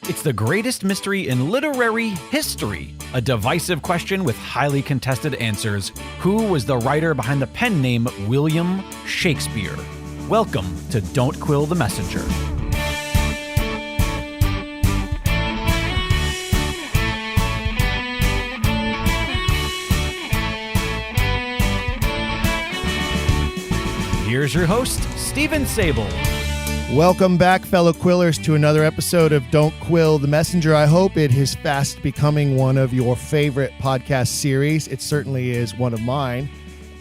It's the greatest mystery in literary history. A divisive question with highly contested answers. Who was the writer behind the pen name William Shakespeare? Welcome to Don't Quill the Messenger. Here's your host, Stephen Sable. Welcome back, fellow Quillers, to another episode of Don't Quill the Messenger. I hope it is fast becoming one of your favorite podcast series. It certainly is one of mine.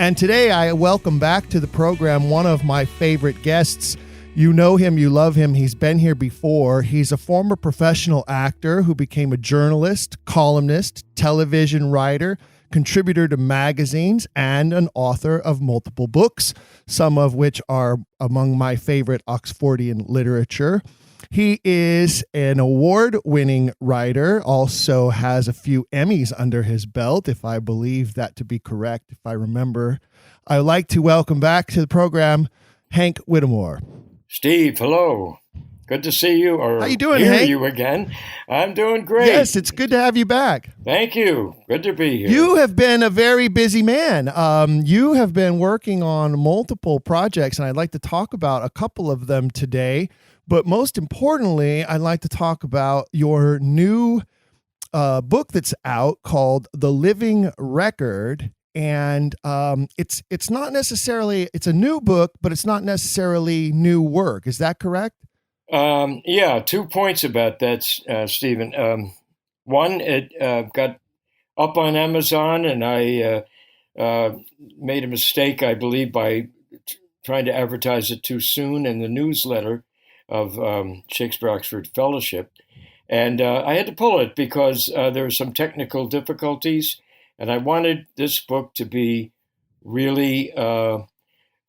And today I welcome back to the program one of my favorite guests. You know him, you love him. He's been here before. He's a former professional actor who became a journalist, columnist, television writer, contributor to magazines, and an author of multiple books, some of which are among my favorite Oxfordian literature. He is an award-winning writer, also has a few Emmys under his belt, if I believe that to be correct, if I remember. I'd like to welcome back to the program, Hank Whittemore. Steve, hello. Good to see you, or how you doing, hear Hank? you again. I'm doing great. Yes, it's good to have you back. Thank you. Good to be here. You have been a very busy man. You have been working on multiple projects, and I'd like to talk about a couple of them today. But most importantly, I'd like to talk about your new book that's out called The Living Record. And it's not necessarily, it's a new book, but it's not necessarily new work. Is that correct? Yeah, 2 points about that, Stephen. One, it got up on Amazon, and I made a mistake, I believe, by trying to advertise it too soon in the newsletter of Shakespeare Authorship Fellowship. And I had to pull it because there were some technical difficulties, and I wanted this book to be really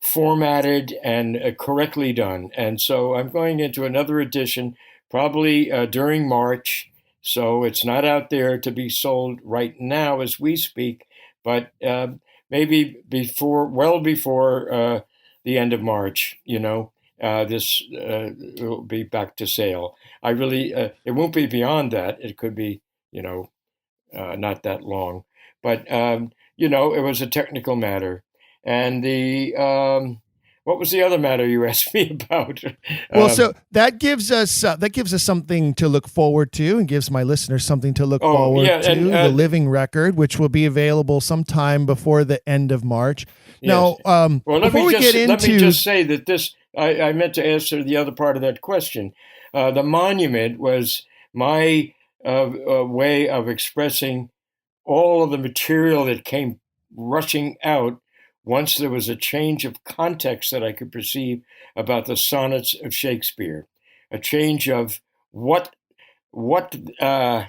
formatted and correctly done. And so I'm going into another edition, probably during March. So it's not out there to be sold right now as we speak, but maybe well before the end of March, this will be back to sale. I really, it won't be beyond that. It could be, not that long, but, it was a technical matter. And what was the other matter you asked me about? Well, so that gives us something to look forward to, and gives my listeners something to look forward to. The Living Record, which will be available sometime before the end of March. Yes. Now, let me just say that this. I meant to answer the other part of that question. The monument was my way of expressing all of the material that came rushing out once there was a change of context that I could perceive about the sonnets of Shakespeare, a change of what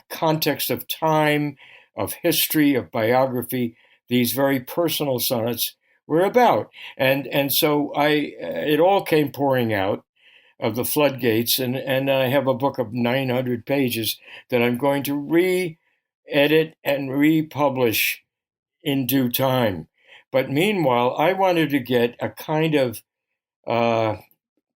context of time, of history, of biography, these very personal sonnets were about. And so it all came pouring out of the floodgates, and I have a book of 900 pages that I'm going to re-edit and republish in due time. But meanwhile, I wanted to get a kind of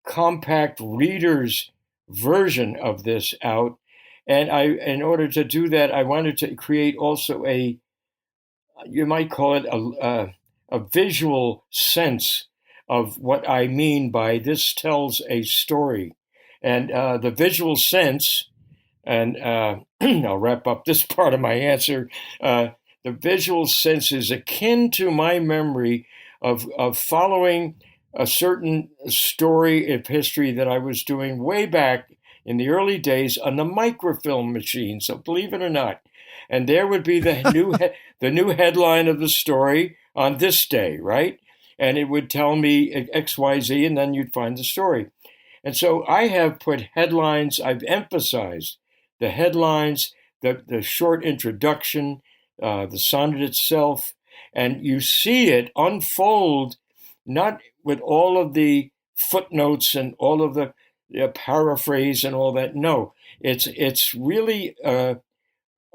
compact reader's version of this out. And in order to do that, I wanted to create also you might call it a visual sense of what I mean by this tells a story. And the visual sense, and I'll wrap up this part of my answer, the visual sense is akin to my memory of following a certain story of history that I was doing way back in the early days on the microfilm machine. So believe it or not, and there would be the new headline of the story on this day, right? And it would tell me X, Y, Z, and then you'd find the story. And so I have put headlines. I've emphasized the headlines, the short introduction, the sonnet itself, and you see it unfold, not with all of the footnotes and all of the paraphrase and all that. No, it's really a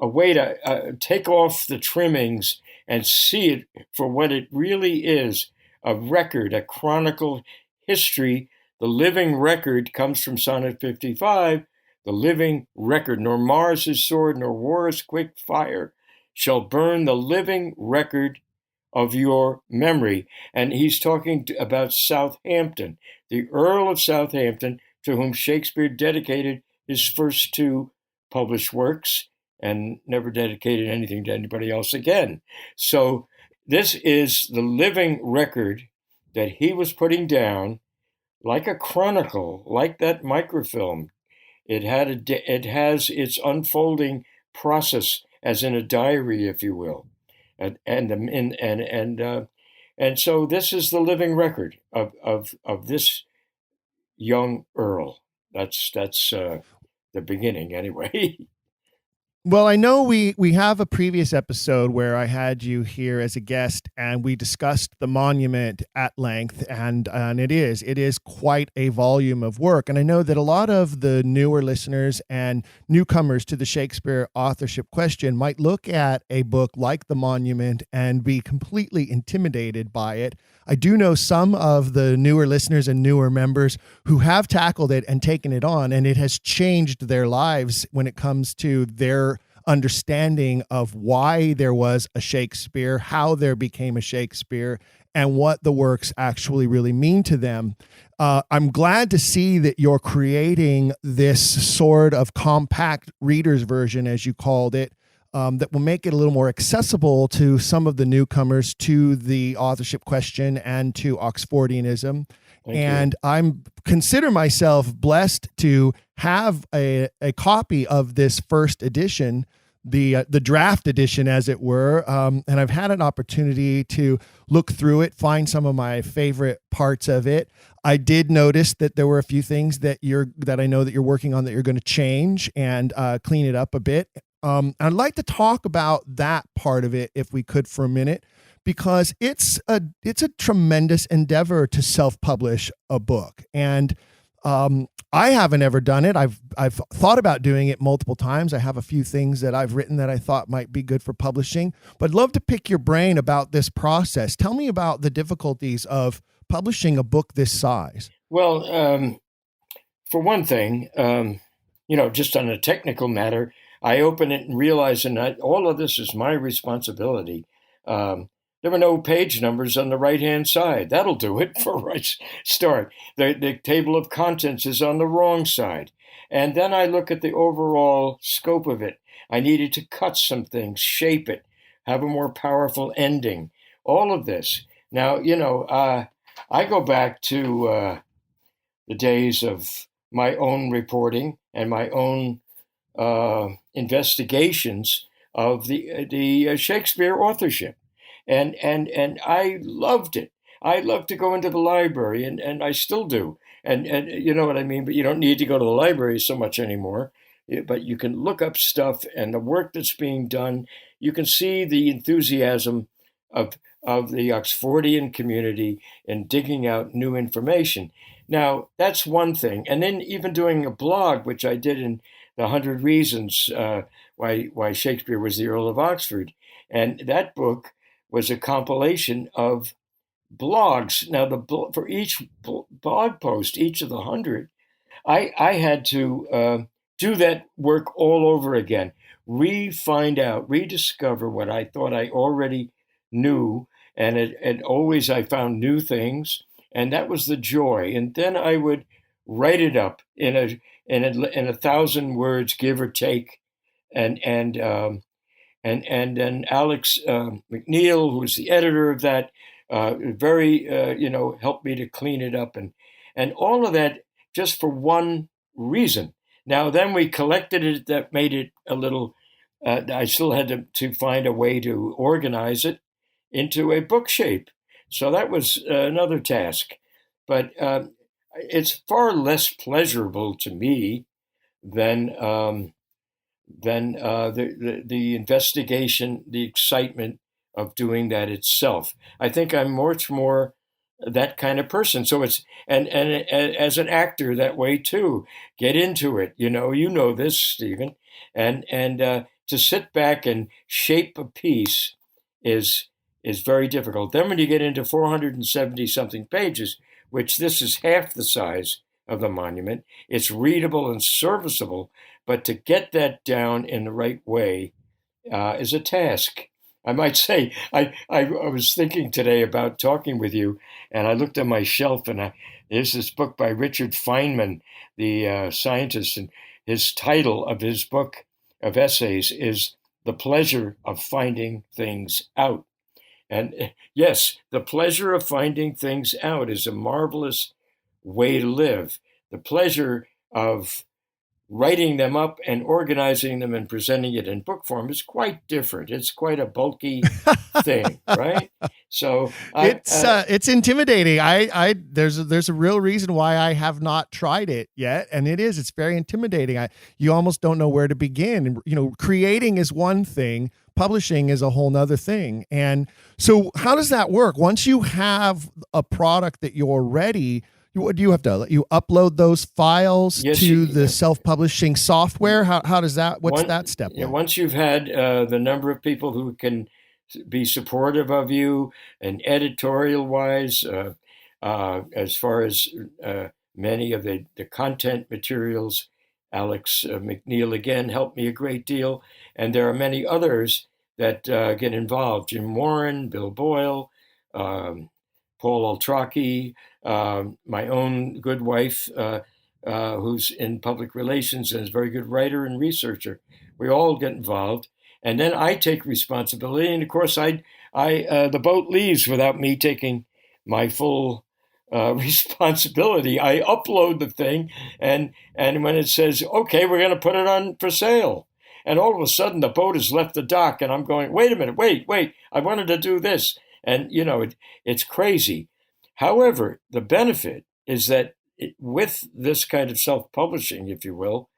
way to take off the trimmings and see it for what it really is, a record, a chronicle history. The living record comes from Sonnet 55. the living record, nor Mars his sword, nor war's quick fire shall burn the living record of your memory. And he's talking about Southampton, the Earl of Southampton, to whom Shakespeare dedicated his first two published works and never dedicated anything to anybody else again. So this is the living record that he was putting down, like a chronicle, like that microfilm. It has its unfolding process, as in a diary, if you will, and so this is the living record of this young Earl. That's the beginning, anyway. Well, I know we have a previous episode where I had you here as a guest, and we discussed the monument at length, and it is quite a volume of work. And I know that a lot of the newer listeners and newcomers to the Shakespeare Authorship Question might look at a book like the monument and be completely intimidated by it. I do know some of the newer listeners and newer members who have tackled it and taken it on, and it has changed their lives when it comes to their understanding of why there was a Shakespeare, how there became a Shakespeare, and what the works actually really mean to them. I'm glad to see that you're creating this sort of compact reader's version, as you called it, that will make it a little more accessible to some of the newcomers to the authorship question and to Oxfordianism. And I'm consider myself blessed to have a copy of this first edition, the draft edition, as it were. And I've had an opportunity to look through it, find some of my favorite parts of it. I did notice that there were a few things that I know that you're working on that you're going to change and clean it up a bit. I'd like to talk about that part of it, if we could, for a minute, because it's a tremendous endeavor to self-publish a book. And I haven't ever done it. I've thought about doing it multiple times. I have a few things that I've written that I thought might be good for publishing, but I'd love to pick your brain about this process. Tell me about the difficulties of publishing a book this size. Well, for one thing, just on a technical matter, I open it and realize that all of this is my responsibility. There were no page numbers on the right-hand side. That'll do it for a right start. The table of contents is on the wrong side. And then I look at the overall scope of it. I needed to cut some things, shape it, have a more powerful ending, all of this. Now, I go back to the days of my own reporting and my own investigations of the Shakespeare authorship. And I loved it. I loved to go into the library, and I still do. And you know what I mean? But you don't need to go to the library so much anymore. But you can look up stuff and the work that's being done. You can see the enthusiasm of the Oxfordian community in digging out new information. Now, that's one thing. And then even doing a blog, which I did in the 100 Reasons Why Shakespeare Was the Earl of Oxford. And that book was a compilation of blogs. Now, for each blog post, each of the 100, I had to do that work all over again, rediscover what I thought I already knew, and always I found new things, and that was the joy. And then I would write it up in 1,000 words, give or take, and then Alex McNeil, who's the editor of that, very helped me to clean it up, and all of that just for one reason. Now then we collected it. That made it a little. I still had to find a way to organize it into a book shape. So that was another task, but it's far less pleasurable to me than the investigation, the excitement of doing that itself. I think I'm much more that kind of person. So it's and as an actor that way too. Get into it. You know this, Stephen, and to sit back and shape a piece is very difficult. Then when you get into 470 something pages, which this is half the size of the monument. It's readable and serviceable, but to get that down in the right way is a task. I might say, I was thinking today about talking with you, and I looked at my shelf, and there's this book by Richard Feynman, the scientist, and his title of his book of essays is The Pleasure of Finding Things Out. And yes, the pleasure of finding things out is a marvelous way to live. The pleasure of writing them up and organizing them and presenting it in book form is quite different. It's quite a bulky thing, right? So it's intimidating. There's a real reason why I have not tried it yet, and it's very intimidating. You almost don't know where to begin. Creating is one thing, publishing is a whole nother thing. And so how does that work? Once you have a product that you're ready, what do you have to you upload those files to the self-publishing software? How does that, what's that step? Once you've had the number of people who can be supportive of you and editorial wise, as far as many of the content materials, Alex McNeil again helped me a great deal. And there are many others that get involved. Jim Warren, Bill Boyle, Paul Altraki, my own good wife, who's in public relations and is a very good writer and researcher. We all get involved. And then I take responsibility. And of course, the boat leaves without me taking my full responsibility. I upload the thing. And when it says, okay, we're going to put it on for sale. And all of a sudden, the boat has left the dock. And I'm going, wait a minute, wait, I wanted to do this. And, it's crazy. However, the benefit is that with this kind of self-publishing, if you will,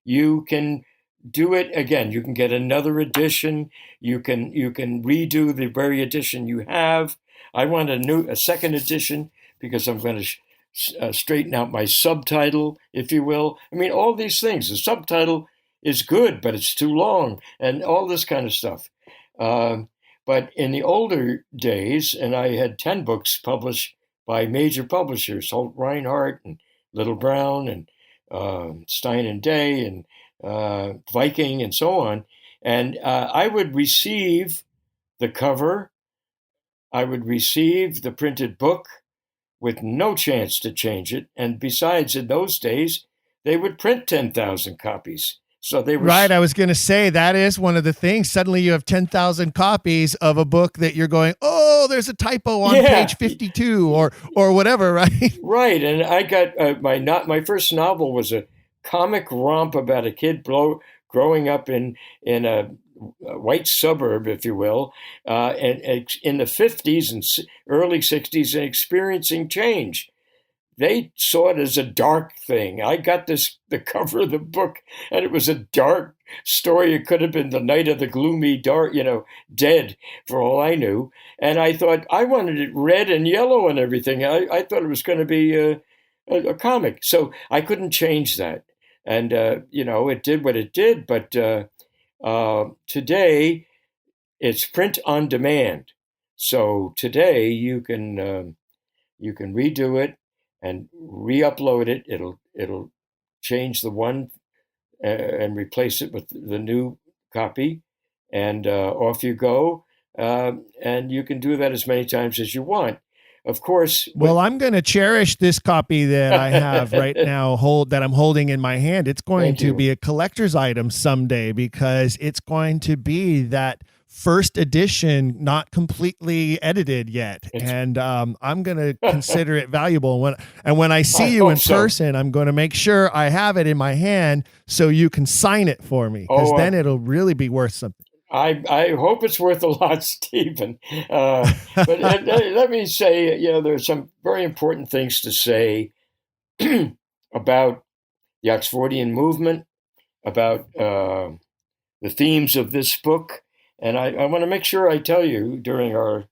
you can do it again. You can get another edition. You can redo the very edition you have. I want a second edition because I'm going to straighten out my subtitle, if you will. I mean, all these things. The subtitle is good, but it's too long, and all this kind of stuff. But in the older days, and I had 10 books published by major publishers, Holt Rinehart and Little Brown and Stein and Day and Viking and so on. And I would receive the cover. I would receive the printed book with no chance to change it. And besides, in those days, they would print 10,000 copies. So they were right. I was going to say that is one of the things. Suddenly you have 10,000 copies of a book that you're going, oh, there's a typo on page 52 or whatever. Right. Right. And I got my first novel was a comic romp about a kid growing up in a white suburb, if you will, and in the 50s and early 60s and experiencing change. They saw it as a dark thing. I got the cover of the book, and it was a dark story. It could have been the night of the gloomy, dark, dead, for all I knew. And I thought, I wanted it red and yellow and everything. I thought it was going to be a comic. So I couldn't change that. And, it did what it did. But today, it's print on demand. So today, you can redo it and re-upload it. It'll change the one and replace it with the new copy, and off you go. And you can do that as many times as you want. Of course. Well, I'm going to cherish this copy that I have right now, that I'm holding in my hand. It's going to be a collector's item someday because it's going to be that first edition, not completely edited yet. And I'm going to consider it valuable. When I see you in person, I'm going to make sure I have it in my hand so you can sign it for me, because then it'll really be worth something. I hope it's worth a lot, Stephen. But let me say, there are some very important things to say about the Oxfordian movement, about the themes of this book. And I want to make sure I tell you during our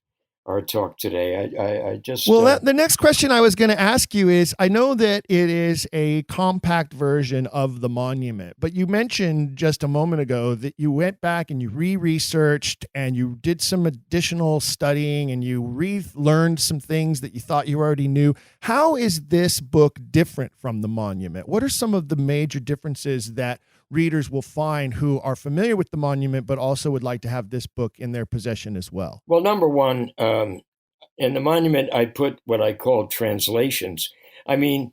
our talk today. I just Well, the next question I was going to ask you is, I know that it is a compact version of the monument, but you mentioned just a moment ago that you went back and you re-researched and you did some additional studying and you relearned some things that you thought you already knew. How is this book different from the monument? What are some of the major differences that readers will find who are familiar with the monument but also would like to have this book in their possession as well? Well, number one, in the monument, I put what I call translations. I mean,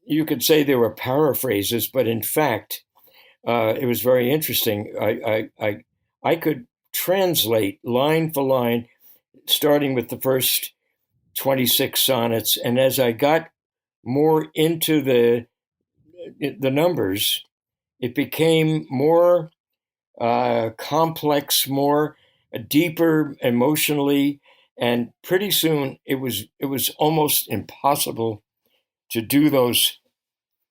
you could say they were paraphrases, but in fact, it was very interesting. I could translate line for line, starting with the first 26 sonnets, and as I got more into the numbers, it became more complex, more deeper emotionally, and pretty soon it was almost impossible to do those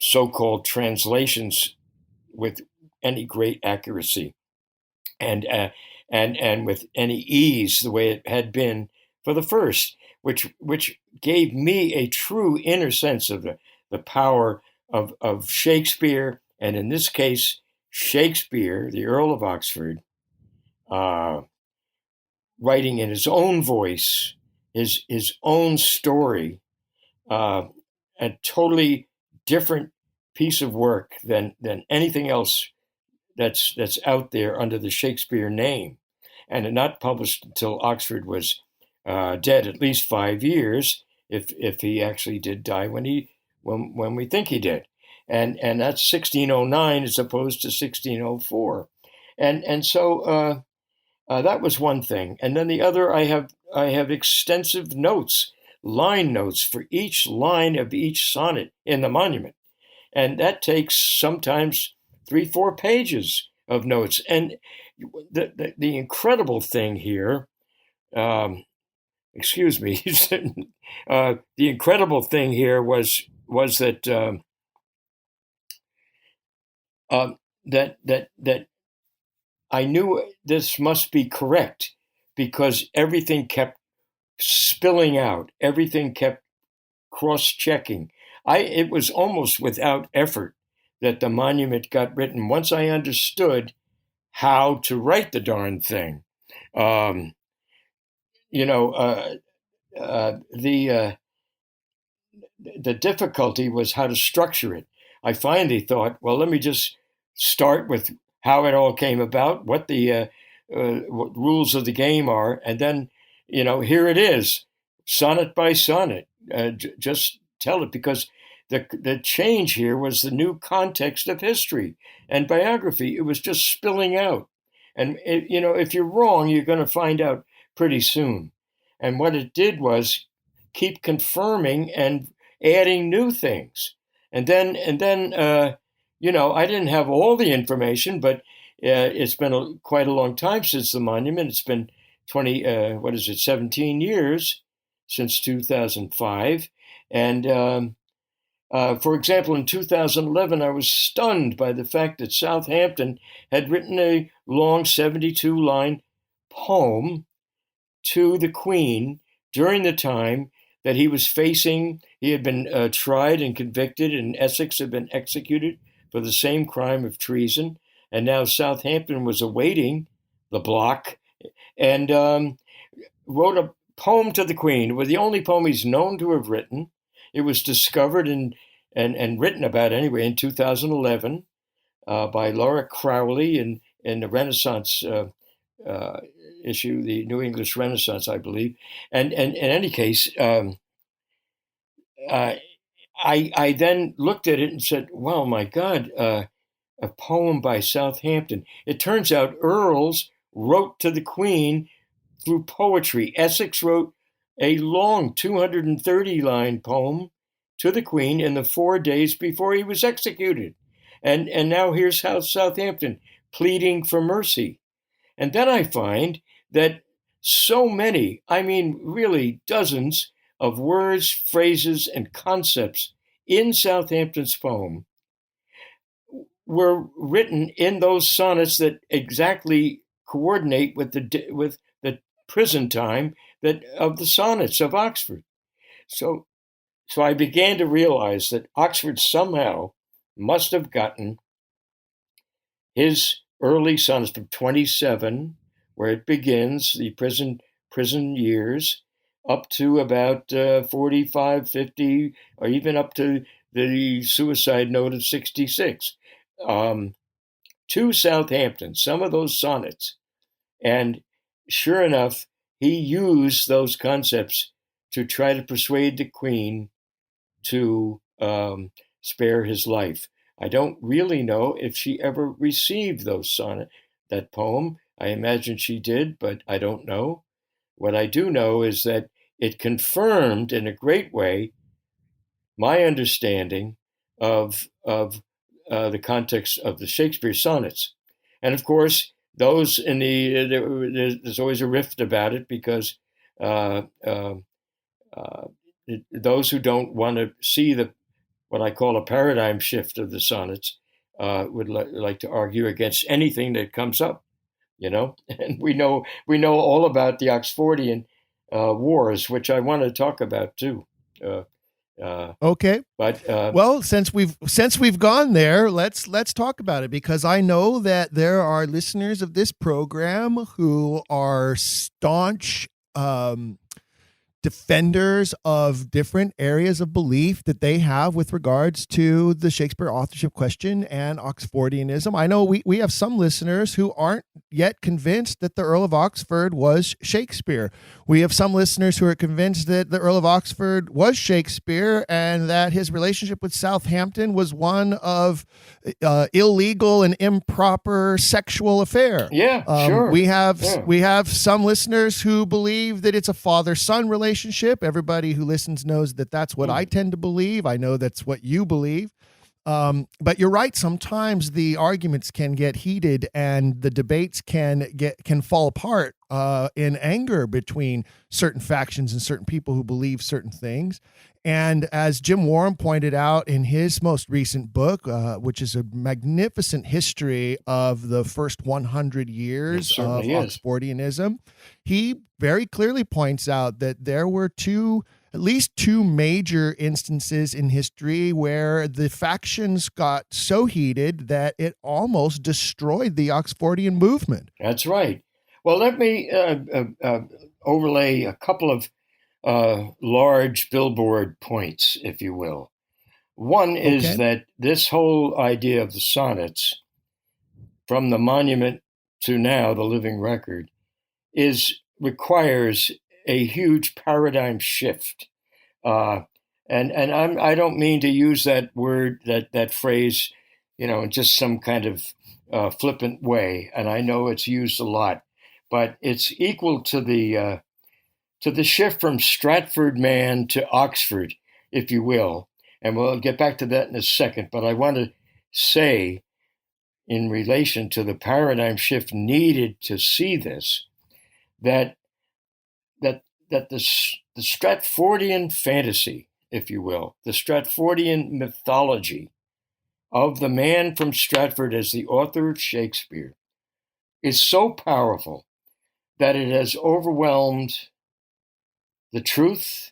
so-called translations with any great accuracy and with any ease, the way it had been for the first, which gave me a true inner sense of the power of Shakespeare, and in this case, Shakespeare, the Earl of Oxford, writing in his own voice, his own story, a totally different piece of work than anything else that's out there under the Shakespeare name, and not published until Oxford was dead at least 5 years, if he actually did die when we think he did, and that's 1609 as opposed to 1604, and so that was one thing, and then the other, I have extensive notes, line notes for each line of each sonnet in the monument, and that takes sometimes 3-4 pages of notes. And the incredible thing here, excuse me, the incredible thing here was that that I knew this must be correct because everything kept spilling out, everything kept cross-checking. It was almost without effort that the monument got written once I understood how to write the darn thing. You know, the difficulty was how to structure it. I finally thought, well, let me just start with how it all came about, what the what rules of the game are, and then, here it is, sonnet by sonnet. Just tell it, because the change here was the new context of history and biography. It was just spilling out, and if you're wrong, you're going to find out pretty soon. And what it did was keep confirming and adding new things, and then I didn't have all the information, but it's been quite a long time since the monument. It's been 17 years since 2005. And for example, in 2011, I was stunned by the fact that Southampton had written a long 72-line poem to the Queen during the time that he had been tried and convicted, and Essex had been executed for the same crime of treason. And now Southampton was awaiting the block, and wrote a poem to the Queen. It was the only poem he's known to have written. It was discovered and written about anyway in 2011 by Laura Crowley in the Renaissance issue, the New English Renaissance, I believe. And in any case, I then looked at it and said, "Well, my God, a poem by Southampton." It turns out earls wrote to the Queen through poetry. Essex wrote a long 230-line poem to the Queen in the 4 days before he was executed. And now here's how Southampton pleading for mercy. And then I find that so many, I mean, really dozens of words, phrases, and concepts in Southampton's poem were written in those sonnets that exactly coordinate with the prison time of the sonnets of Oxford. So I began to realize that Oxford somehow must have gotten his early sonnets from 27, where it begins, the prison years, up to about 45, 50, or even up to the suicide note of 66, to Southampton, some of those sonnets. And sure enough, he used those concepts to try to persuade the Queen to spare his life. I don't really know if she ever received that poem. I imagine she did, but I don't know. What I do know is that it confirmed in a great way my understanding of the context of the Shakespeare sonnets. And of course, those there's always a rift about it, because those who don't want to see what I call a paradigm shift of the sonnets would like to argue against anything that comes up, And we know all about the Oxfordian wars, which I want to talk about too. Okay. But well, since we've gone there, let's talk about it, because I know that there are listeners of this program who are staunch defenders of different areas of belief that they have with regards to the Shakespeare authorship question and Oxfordianism. I know we have some listeners who aren't yet convinced that the Earl of Oxford was Shakespeare. We have some listeners who are convinced that the Earl of Oxford was Shakespeare and that his relationship with Southampton was one of illegal and improper sexual affair. Yeah, sure. We have some listeners who believe that it's a father-son relationship. Everybody who listens knows that that's what I tend to believe. I know that's what you believe. But you're right. Sometimes the arguments can get heated and the debates can fall apart in anger between certain factions and certain people who believe certain things. And as Jim Warren pointed out in his most recent book, which is a magnificent history of the first 100 years of Oxfordianism, he very clearly points out that there were at least two major instances in history where the factions got so heated that it almost destroyed the Oxfordian movement. That's right. Well, let me overlay a couple of large billboard points, if you will. One is that this whole idea of the sonnets, from the monument to now, the living record, requires a huge paradigm shift. And I don't mean to use that word, that phrase, in just some kind of flippant way. And I know it's used a lot, but it's equal to the shift from Stratford man to Oxford, if you will. And we'll get back to that in a second. But I want to say, in relation to the paradigm shift needed to see this, that the Stratfordian fantasy, if you will, the Stratfordian mythology of the man from Stratford as the author of Shakespeare is so powerful that it has overwhelmed the truth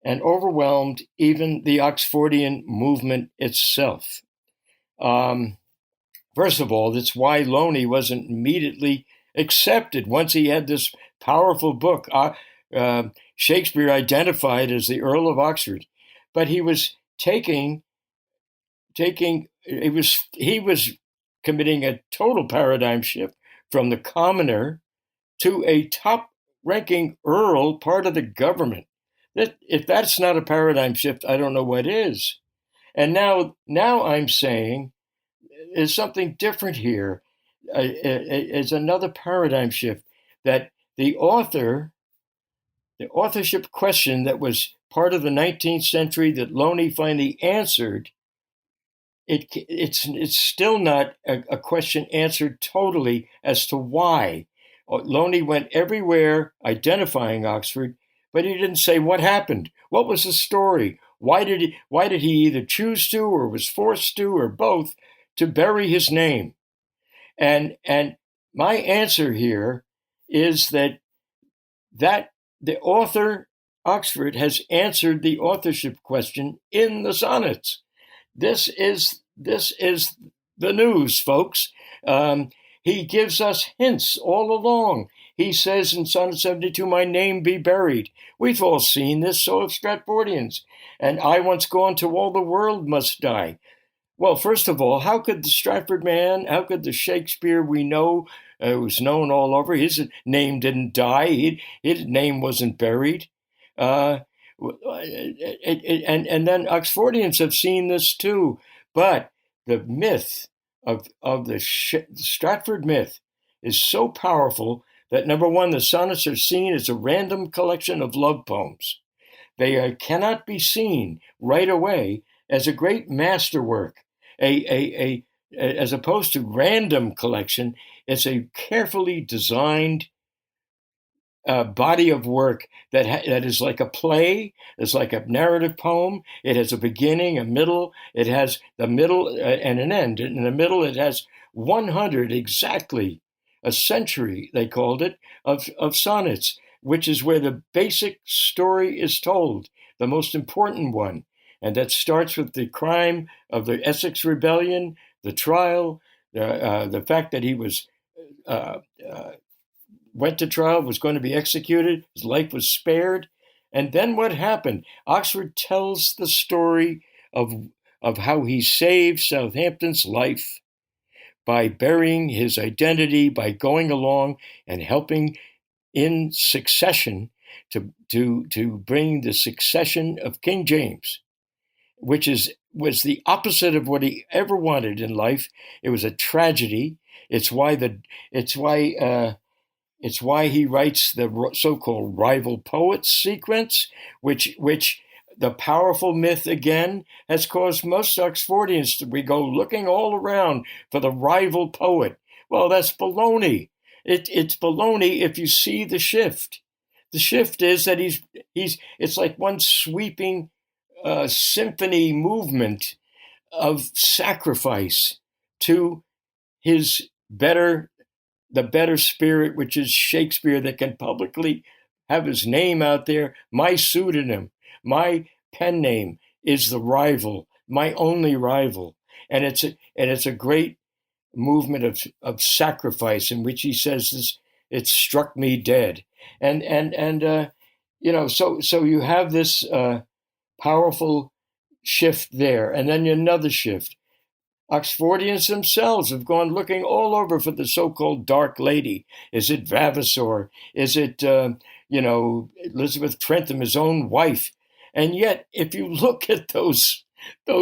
and overwhelmed even the Oxfordian movement itself. First of all, that's why Loney wasn't immediately accepted once he had this powerful book, Shakespeare identified as the Earl of Oxford. But he was he was committing a total paradigm shift from the commoner to a top-ranking earl, part of the government. If that's not a paradigm shift, I don't know what is. And now I'm saying there's something different here. It's another paradigm shift, that the authorship question that was part of the 19th century that Loney finally answered, it's still not a question answered totally as to why. Loney went everywhere identifying Oxford, but he didn't say what happened. What was the story? Why did he either choose to, or was forced to, or both, to bury his name? And my answer here is that that the author, Oxford, has answered the authorship question in the sonnets. This is the news, folks. He gives us hints all along. He says in Sonnet 72, "My name be buried." We've all seen this, so have Stratfordians. And "I once gone to all the world must die." Well, first of all, how could the Stratford man, how could the Shakespeare we know, was known all over, his name didn't die, his name wasn't buried. Uh, and then Oxfordians have seen this too. But the myth of the Stratford myth is so powerful that, number one, the sonnets are seen as a random collection of love poems. They cannot be seen right away as a great masterwork, as opposed to random collection. It's a carefully designed body of work that is like a play. It's like a narrative poem. It has a beginning, a middle. It has the middle and an end. In the middle, it has 100 exactly, a century, they called it, of sonnets, which is where the basic story is told, the most important one. And that starts with the crime of the Essex Rebellion, the trial, the fact that he was went to trial, was going to be executed, his life was spared. And then what happened? Oxford tells the story of how he saved Southampton's life by burying his identity, by going along and helping in succession to bring the succession of King James, which was the opposite of what he ever wanted in life. It was a tragedy. It's why he writes the so-called rival poets sequence, which the powerful myth again has caused most Oxfordians to go looking all around for the rival poet. Well, that's baloney. It's baloney if you see the shift. The shift is that it's like one sweeping symphony movement of sacrifice to the better spirit, which is Shakespeare, that can publicly have his name out there. My pseudonym, my pen name is the rival, my only rival. And it's a great movement of sacrifice in which he says this, "It struck me dead." And so you have this powerful shift there. And then another shift. Oxfordians themselves have gone looking all over for the so-called dark lady. Is it Vavasor? Is it, Elizabeth Trentham, his own wife? And yet, if you look at those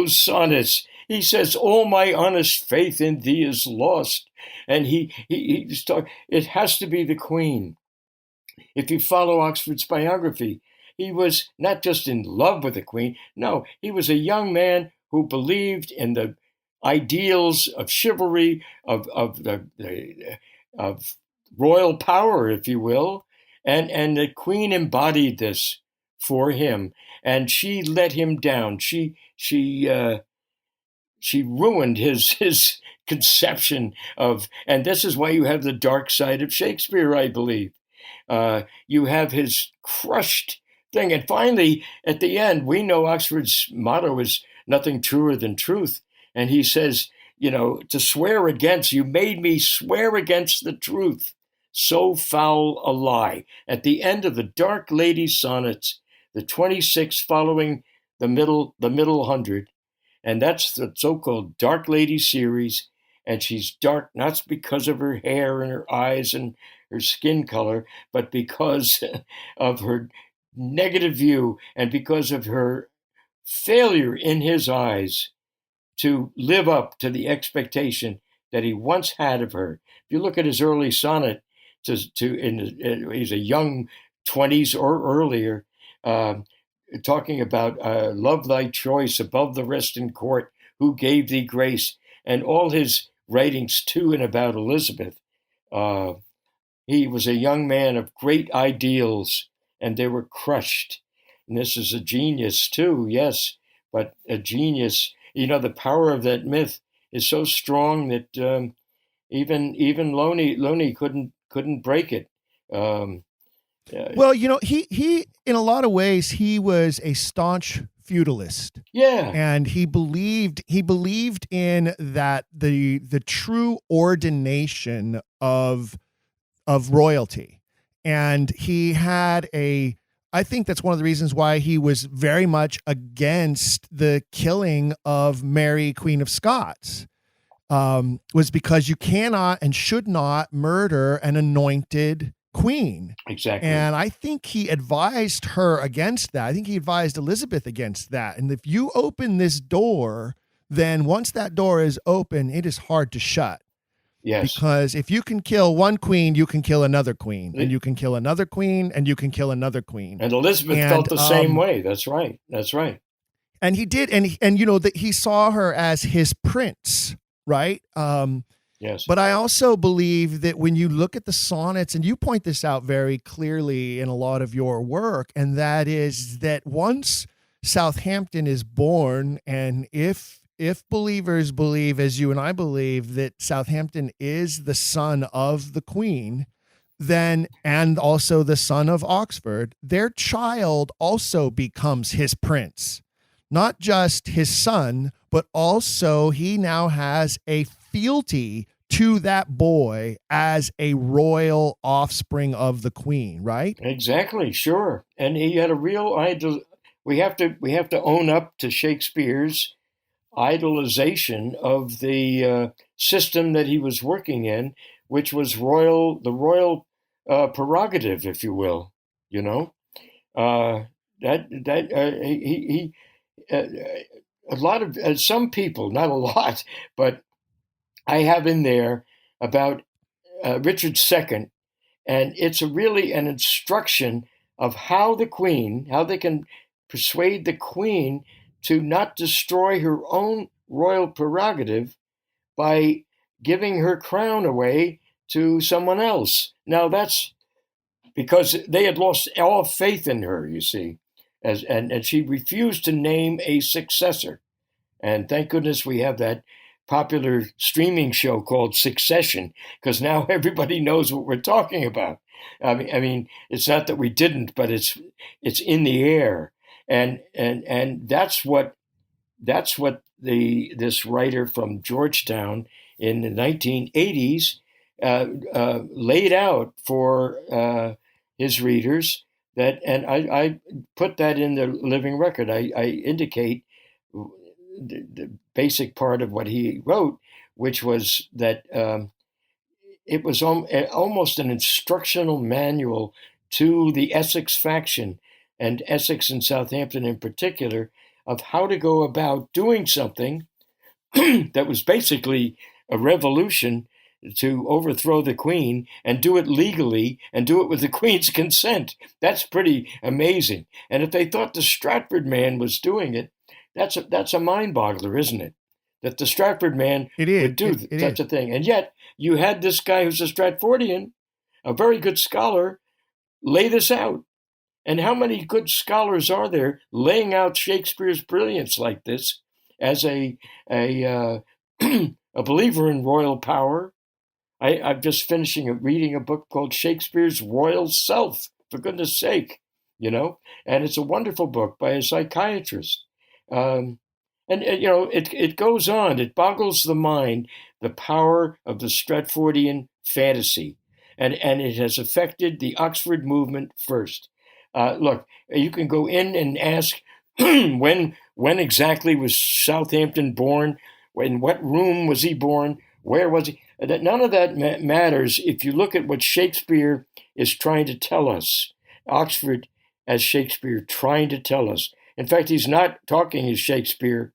sonnets, he says, "All my honest faith in thee is lost." And he's talking, it has to be the Queen. If you follow Oxford's biography, he was not just in love with the Queen. No, he was a young man who believed in the ideals of chivalry, of royal power, if you will, and the Queen embodied this for him, and she let him down. She ruined his conception of, and this is why you have the dark side of Shakespeare, I believe. You have his crushed thing, and finally, at the end, we know Oxford's motto is "Nothing truer than truth." And he says, to swear against, you made me swear against the truth. So foul a lie. At the end of the Dark Lady sonnets, the 26 following the middle 100, and that's the so-called Dark Lady series. And she's dark not because of her hair and her eyes and her skin color, but because of her negative view and because of her failure in his eyes to live up to the expectation that he once had of her. If you look at his early sonnet, he's a young 20s or earlier, talking about "Love thy choice above the rest in court, who gave thee grace," and all his writings to and about Elizabeth. He was a young man of great ideals, and they were crushed. And this is a genius too, yes, but a genius. The power of that myth is so strong that even Loney couldn't break it. Well, he in a lot of ways he was a staunch feudalist. Yeah, And he believed in that the true ordination of royalty. And he had I think that's one of the reasons why he was very much against the killing of Mary, Queen of Scots, was because you cannot and should not murder an anointed queen. exactly. And I think he advised her against that. I think he advised Elizabeth against that. And if you open this door, then once that door is open, it is hard to shut. Yes. Because if you can kill one queen, you can kill another queen, and you can kill another queen, and you can kill another queen. And Elizabeth felt the same way. That's right. That's right. And he did. And that he saw her as his prince, right? Yes. But I also believe that when you look at the sonnets, and you point this out very clearly in a lot of your work, and that is that once Southampton is born, and if believers believe, as you and I believe, that Southampton is the son of the queen, then, and also the son of Oxford, their child also becomes his prince. Not just his son, but also he now has a fealty to that boy as a royal offspring of the queen, right? Exactly, sure. And he had a real idol. We have to own up to Shakespeare's idolization of the system that he was working in, which was the royal prerogative, if you will. He a lot of some people, not a lot, but I have in there about Richard II, and it's really an instruction of how they can persuade the queen to not destroy her own royal prerogative by giving her crown away to someone else. Now that's because they had lost all faith in her, you see, and she refused to name a successor. And thank goodness we have that popular streaming show called Succession, because now everybody knows what we're talking about. I mean, it's not that we didn't, but it's in the air, and that's what this writer from Georgetown in the 1980s laid out for his readers. That, and I put that in the living record. I indicate the basic part of what he wrote, which was that it was almost an instructional manual to the Essex faction, and Essex and Southampton in particular, of how to go about doing something that was basically a revolution to overthrow the queen, and do it legally, and do it with the queen's consent. That's pretty amazing. And if they thought the Stratford man was doing it, that's a mind boggler, isn't it? That the Stratford man would do such a thing. And yet you had this guy who's a Stratfordian, a very good scholar, lay this out. And how many good scholars are there laying out Shakespeare's brilliance like this as a believer in royal power? I'm just finishing reading a book called Shakespeare's Royal Self, for goodness sake, and it's a wonderful book by a psychiatrist. It goes on. It boggles the mind, the power of the Stratfordian fantasy, and it has affected the Oxford movement first. Look, you can go in and ask when exactly was Southampton born? In what room was he born? Where was he? None of that matters if you look at what Shakespeare is trying to tell us. Oxford as Shakespeare trying to tell us. In fact, he's not talking as Shakespeare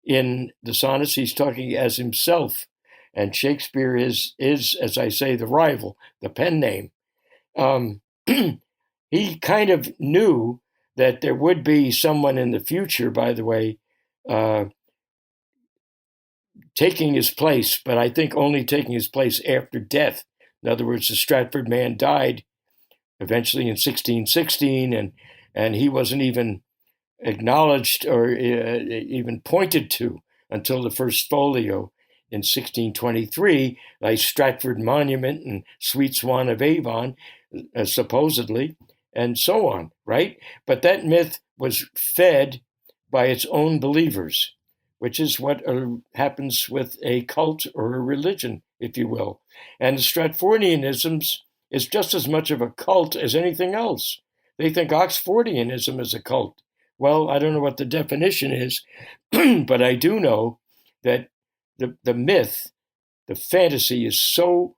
in the sonnets. He's talking as himself. And Shakespeare is, as I say, the rival, the pen name. He kind of knew that there would be someone in the future, by the way, taking his place, but I think only taking his place after death. In other words, the Stratford man died eventually in 1616, and he wasn't even acknowledged or even pointed to until the first folio in 1623, like Stratford Monument and Sweet Swan of Avon. supposedly, and so on, right? But that myth was fed by its own believers, which is what happens with a cult or a religion, if you will. And the Stratfordianism is just as much of a cult as anything else. They think Oxfordianism is a cult. Well, I don't know what the definition is, but I do know that the myth, the fantasy is so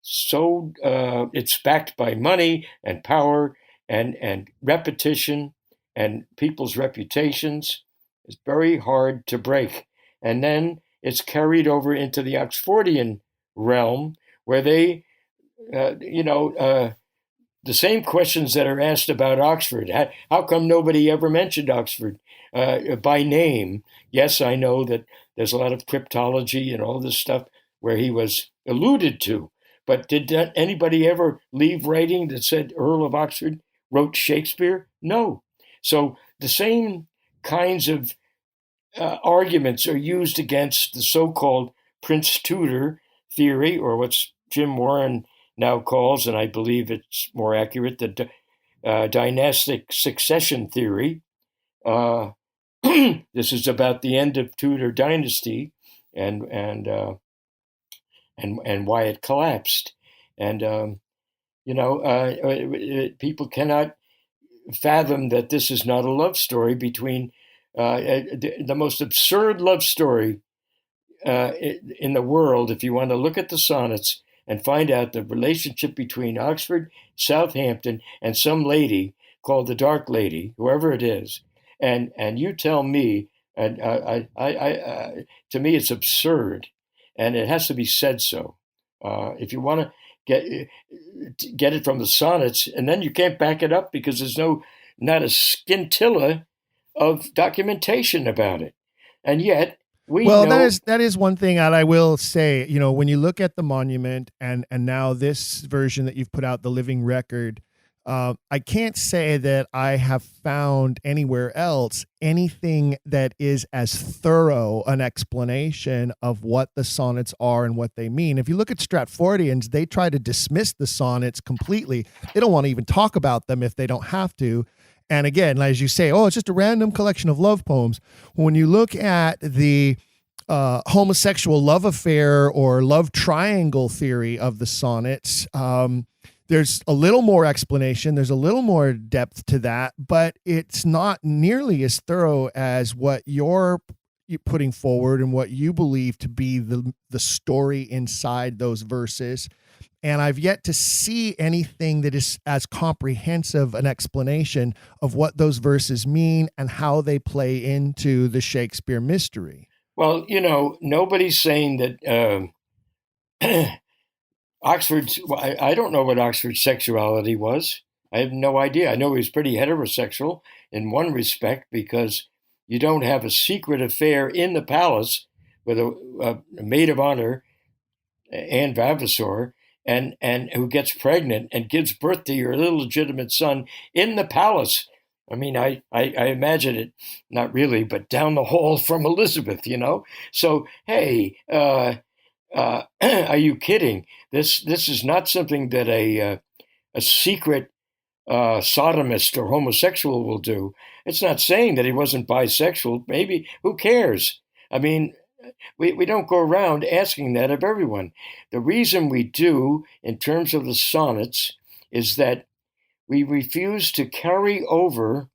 it's backed by money and power and repetition and people's reputations. It's very hard to break. And then it's carried over into the Oxfordian realm where they, the same questions that are asked about Oxford. How come nobody ever mentioned Oxford by name? Yes, I know that there's a lot of cryptology and all this stuff where he was alluded to. But did anybody ever leave writing that said Earl of Oxford wrote Shakespeare? No. So the same kinds of arguments are used against the so-called Prince Tudor theory, or what's Jim Warren now calls, and I believe it's more accurate, the Dynastic Succession Theory. This is about the end of Tudor Dynasty and why it collapsed. And people cannot fathom that this is not a love story between the most absurd love story in the world. If you want to look at the sonnets and find out the relationship between Oxford, Southampton, and some lady called the Dark Lady, whoever it is, and you tell me, and to me it's absurd, and it has to be said so. If you want to get it from the sonnets, and then you can't back it up because there's not a scintilla of documentation about it, and yet that is one thing that I will say. When you look at the monument and now this version that you've put out, the living record, I can't say that I have found anywhere else anything that is as thorough an explanation of what the sonnets are and what they mean. If you look at Stratfordians, they try to dismiss the sonnets completely. They don't want to even talk about them if they don't have to. And again, as you say, it's just a random collection of love poems. When you look at the homosexual love affair or love triangle theory of the sonnets, there's a little more explanation. There's a little more depth to that, but it's not nearly as thorough as what you're putting forward and what you believe to be the story inside those verses. And I've yet to see anything that is as comprehensive an explanation of what those verses mean and how they play into the Shakespeare mystery. Well, nobody's saying that I don't know what Oxford's sexuality was. I have no idea. I know he was pretty heterosexual in one respect because you don't have a secret affair in the palace with a maid of honor, Anne Vavasor, and who gets pregnant and gives birth to your illegitimate son in the palace. I mean, I imagine it, not really, but down the hall from Elizabeth, So, hey, are you kidding? This is not something that a secret sodomist or homosexual will do. It's not saying that he wasn't bisexual. Maybe, who cares? I mean, we don't go around asking that of everyone. The reason we do, in terms of the sonnets, is that we refuse to carry over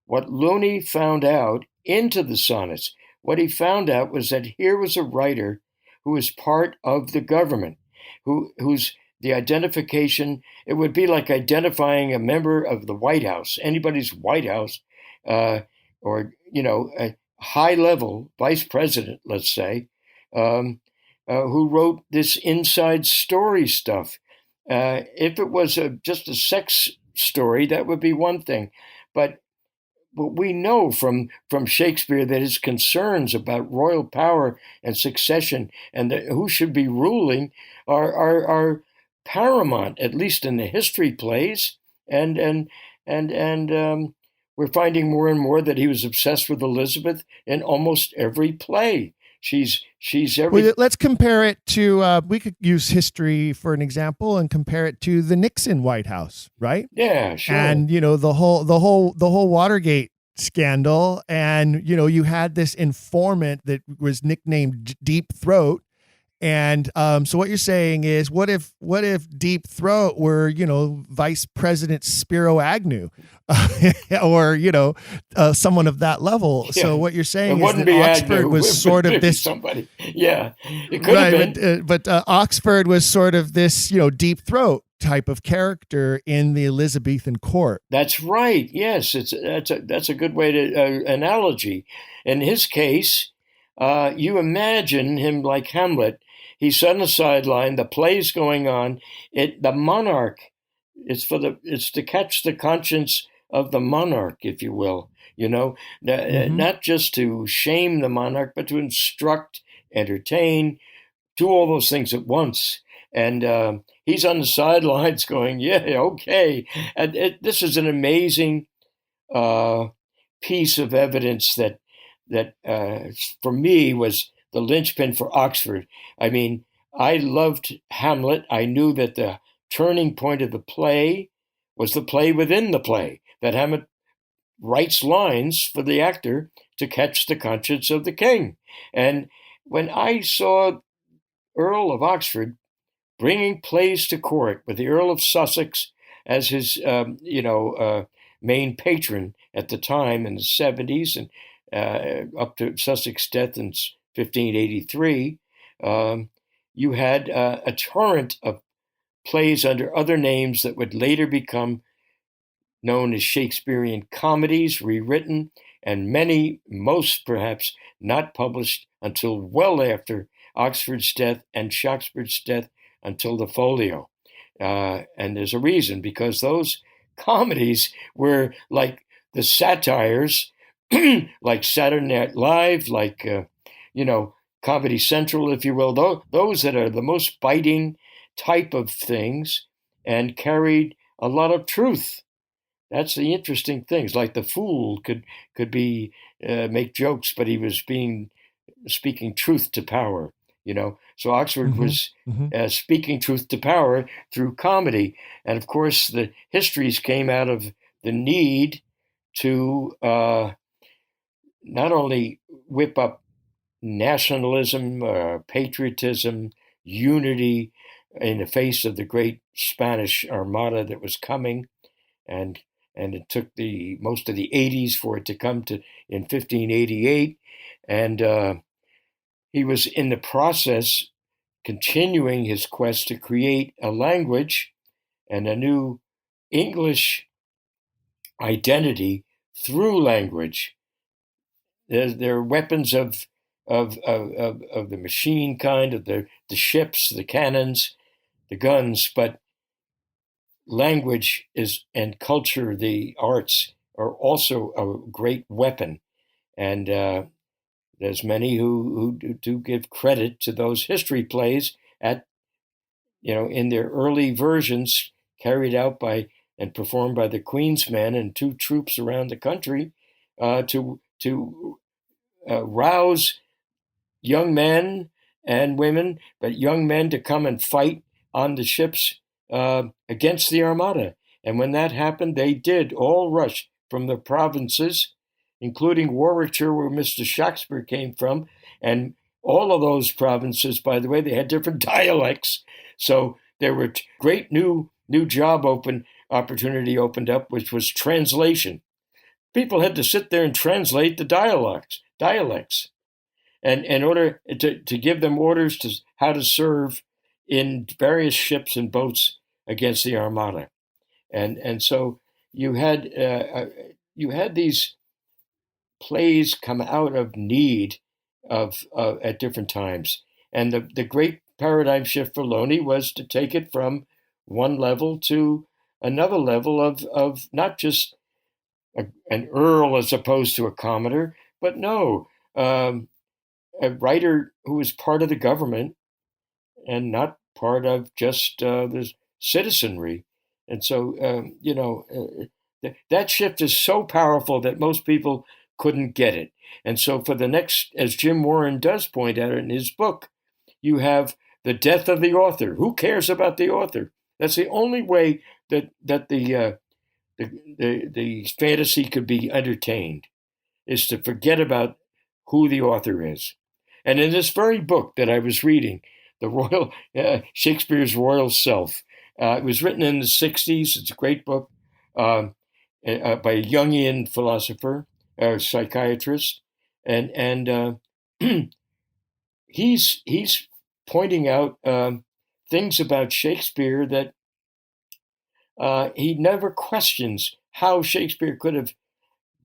what Looney found out into the sonnets. What he found out was that here was a writer who was part of the government, who's the identification. It would be like identifying a member of the White House, anybody's White House, or a high-level vice president, let's say, who wrote this inside story stuff. If it was just a sex story, that would be one thing. But we know from Shakespeare that his concerns about royal power and succession and who should be ruling are paramount, at least in the history plays. And we're finding more and more that he was obsessed with Elizabeth in almost every play. She's every. Well, let's compare it to. We could use history for an example and compare it to the Nixon White House, right? Yeah, sure. And the whole Watergate scandal, and you had this informant that was nicknamed Deep Throat. And so what you're saying is, what if Deep Throat were Vice President Spiro Agnew, or someone of that level? Yeah. So what you're saying is that Agnew. Oxford was sort of this somebody. Yeah, it could have been. But Oxford was sort of this Deep Throat type of character in the Elizabethan court. That's right. Yes, that's a good way to analogy. In his case, you imagine him like Hamlet. He's on the sideline. The play's going on. The monarch. It's to catch the conscience of the monarch, if you will. Not just to shame the monarch, but to instruct, entertain, do all those things at once. And he's on the sidelines going, "Yeah, okay." And this is an amazing piece of evidence that for me was the linchpin for Oxford. I mean, I loved Hamlet. I knew that the turning point of the play was the play within the play, that Hamlet writes lines for the actor to catch the conscience of the king. And when I saw Earl of Oxford bringing plays to court with the Earl of Sussex as his, main patron at the time in the 70s and up to Sussex' death in 1583, you had a torrent of plays under other names that would later become known as Shakespearean comedies, rewritten, and most perhaps not published until well after Oxford's death and Shakespeare's death until the Folio. And there's a reason, because those comedies were like the satires, like Saturday Night Live, like Comedy Central, if you will, those that are the most biting type of things and carried a lot of truth. That's the interesting things. Like the fool could be make jokes, but he was speaking truth to power. So Oxford was speaking truth to power through comedy, and of course the histories came out of the need to not only whip up nationalism, patriotism, unity in the face of the great Spanish Armada that was coming, and it took most of the 80s for it to come to in 1588, and he was in the process continuing his quest to create a language and a new English identity through language. There are weapons of the machine kind, of the ships, the cannons, the guns, but language and culture, the arts, are also a great weapon. And there's many who do give credit to those history plays in their early versions carried out by and performed by the Queen's Men and two troops around the country to rouse young men and women, but young men to come and fight on the ships against the Armada. And when that happened, they did all rush from the provinces, including Warwickshire, where Mr. Shakespeare came from. And all of those provinces, by the way, they had different dialects. So there were great new job opportunity opened up, which was translation. People had to sit there and translate the dialects, and in order to give them orders to how to serve in various ships and boats against the Armada. And so you had these plays come out of need at different times. And the great paradigm shift for Loney was to take it from one level to another level of not just an earl as opposed to a commodore, but a writer who was part of the government and not part of just the citizenry. And so, that shift is so powerful that most people couldn't get it. And so for the next, as Jim Warren does point out in his book, you have the death of the author. Who cares about the author? That's the only way that the fantasy could be entertained, is to forget about who the author is. And in this very book that I was reading, the Royal Shakespeare's Royal Self, it was written in the 60s. It's a great book by a Jungian philosopher, psychiatrist, and he's pointing out things about Shakespeare that he never questions how Shakespeare could have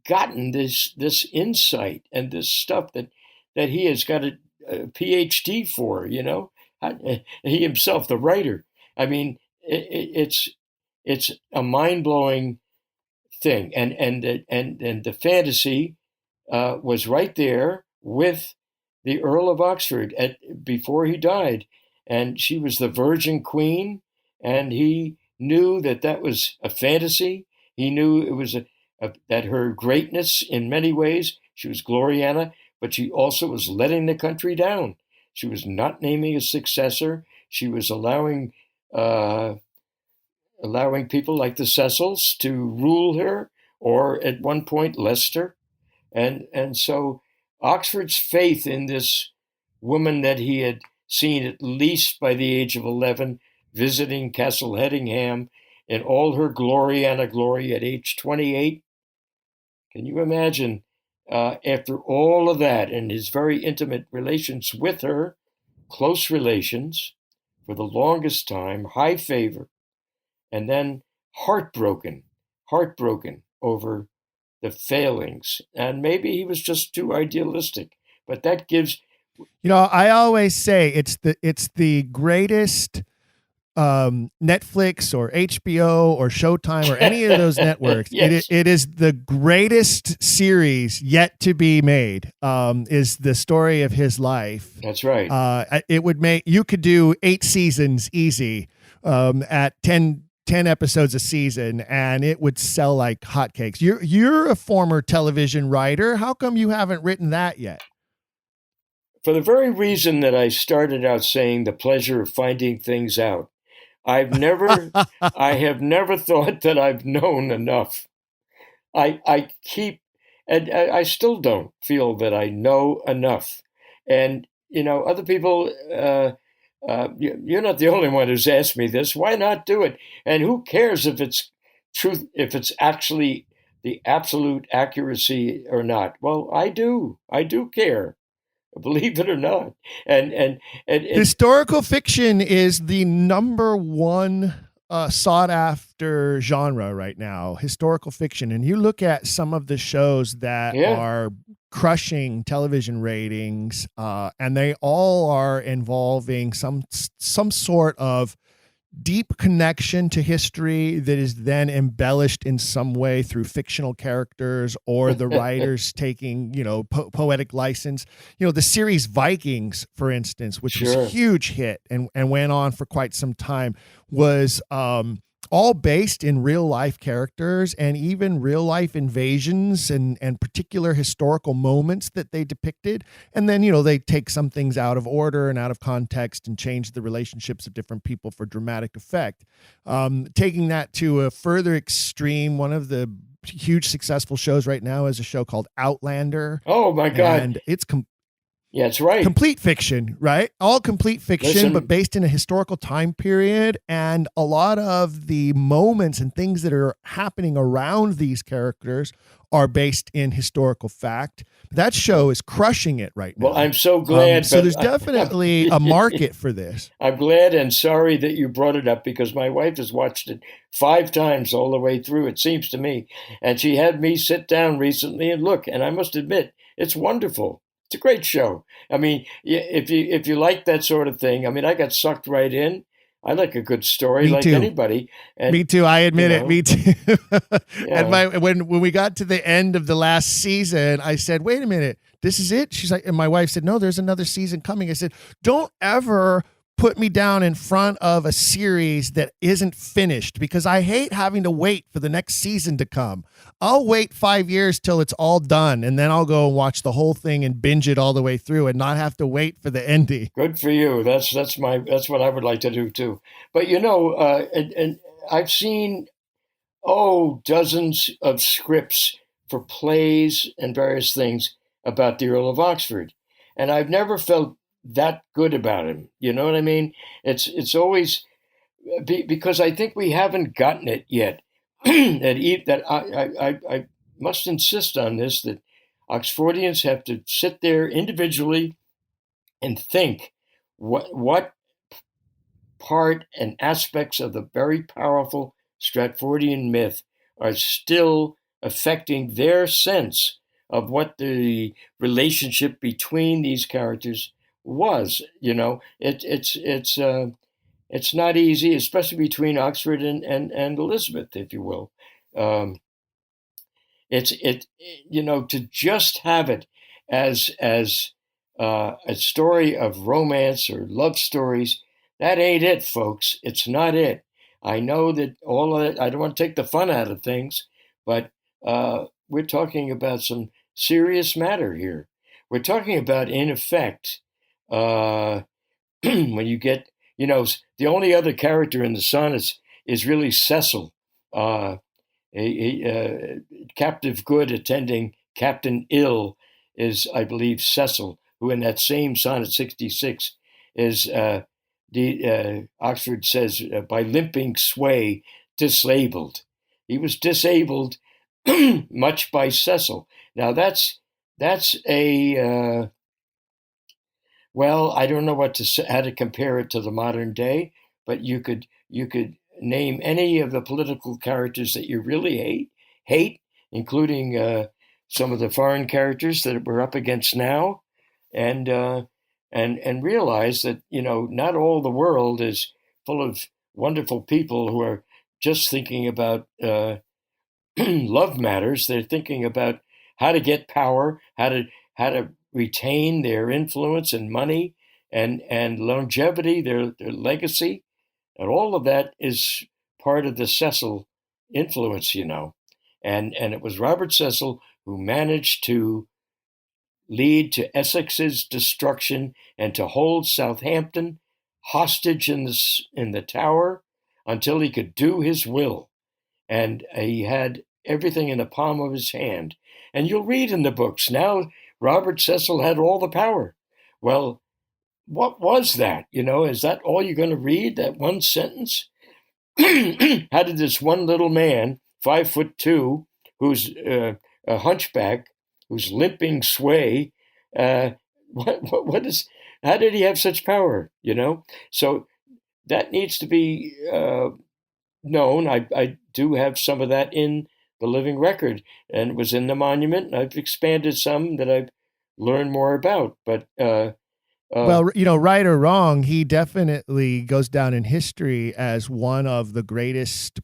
gotten this insight and this stuff that he has got a PhD for, he himself, the writer. I mean, it's a mind-blowing thing, and the fantasy was right there with the Earl of Oxford before he died, and she was the Virgin Queen, and he knew that was a fantasy. He knew it was that her greatness in many ways, she was Gloriana, but she also was letting the country down. She was not naming a successor. She was allowing people like the Cecils to rule her, or at one point Leicester, and so Oxford's faith in this woman that he had seen at least by the age of 11, visiting Castle Hedingham in all her Gloriana glory at age 28. Can you imagine, after all of that and his very intimate relations with her, close relations for the longest time, high favor, and then heartbroken over the failings. And maybe he was just too idealistic, but that gives... I always say it's the greatest Netflix or HBO or Showtime or any of those networks. Yes. It is the greatest series yet to be made, is the story of his life. That's right. It would you could do 8 seasons easy, at 10 episodes a season, and it would sell like hotcakes. You're a former television writer. How come you haven't written that yet? For the very reason that I started out saying, the pleasure of finding things out. I have never thought that I've known enough. I still don't feel that I know enough. And, other people, you're not the only one who's asked me this. Why not do it? And who cares if it's truth, if it's actually the absolute accuracy or not? Well, I do care. Believe it or not. And historical fiction is the number one sought after genre right now, historical fiction. And you look at some of the shows that are crushing television ratings, and they all are involving some sort of deep connection to history that is then embellished in some way through fictional characters or the writers taking, poetic license. The series Vikings, for instance, which was a huge hit and went on for quite some time, was all based in real life characters and even real life invasions and particular historical moments that they depicted. And then, they take some things out of order and out of context and change the relationships of different people for dramatic effect. Taking that to a further extreme, one of the huge successful shows right now is a show called Outlander. Oh my God. And it's yeah, it's right. Complete fiction, right? All complete fiction, but based in a historical time period. And a lot of the moments and things that are happening around these characters are based in historical fact. That show is crushing it right now. Well, I'm so glad. So there's definitely a market for this. I'm glad and sorry that you brought it up, because my wife has watched it 5 times all the way through, it seems to me. And she had me sit down recently and look, and I must admit, it's wonderful. It's a great show. I mean, if you like that sort of thing, I mean, I got sucked right in. I like a good story, like anybody. And, me too. I admit it. Me too. And when we got to the end of the last season, I said, "Wait a minute, this is it?" She's like, and my wife said, "No, there's another season coming." I said, "Don't ever put me down in front of a series that isn't finished, because I hate having to wait for the next season to come. I'll wait 5 years till it's all done, and then I'll go and watch the whole thing and binge it all the way through and not have to wait for the ending. Good for you. That's what I would like to do too. But and I've seen dozens of scripts for plays and various things about the Earl of Oxford, and I've never felt that good about him. You know what I mean? It's always because I think we haven't gotten it yet. that I must insist on this, that Oxfordians have to sit there individually and think what part and aspects of the very powerful Stratfordian myth are still affecting their sense of what the relationship between these characters was. It's not easy, especially between Oxford and Elizabeth, if you will. To just have it as a story of romance or love stories, that ain't it, folks. It's not it. I know that all of it, I don't want to take the fun out of things, but we're talking about some serious matter here. We're talking about, in effect, when you get, the only other character in the sonnets is really Cecil, a captive good attending Captain Ill is, I believe, Cecil, who in that same sonnet 66 is, Oxford says, by limping sway, disabled. He was disabled much by Cecil. Now that's a well, I don't know how to compare it to the modern day, but you could name any of the political characters that you really hate, including some of the foreign characters that we're up against now, and realize that not all the world is full of wonderful people who are just thinking about love matters. They're thinking about how to get power, how to retain their influence and money and longevity, their legacy, and all of that is part of the Cecil influence, and it was Robert Cecil who managed to lead to Essex's destruction and to hold Southampton hostage in the Tower until he could do his will, and he had everything in the palm of his hand. And you'll read in the books now, Robert Cecil had all the power. Well, what was that? Is that all you're going to read? That one sentence? How did this one little man, 5'2", who's a hunchback, who's limping sway, what is? How did he have such power? So that needs to be known. I do have some of that in the living record, and it was in the monument, and I've expanded some that I've learned more about. But well, right or wrong, he definitely goes down in history as one of the greatest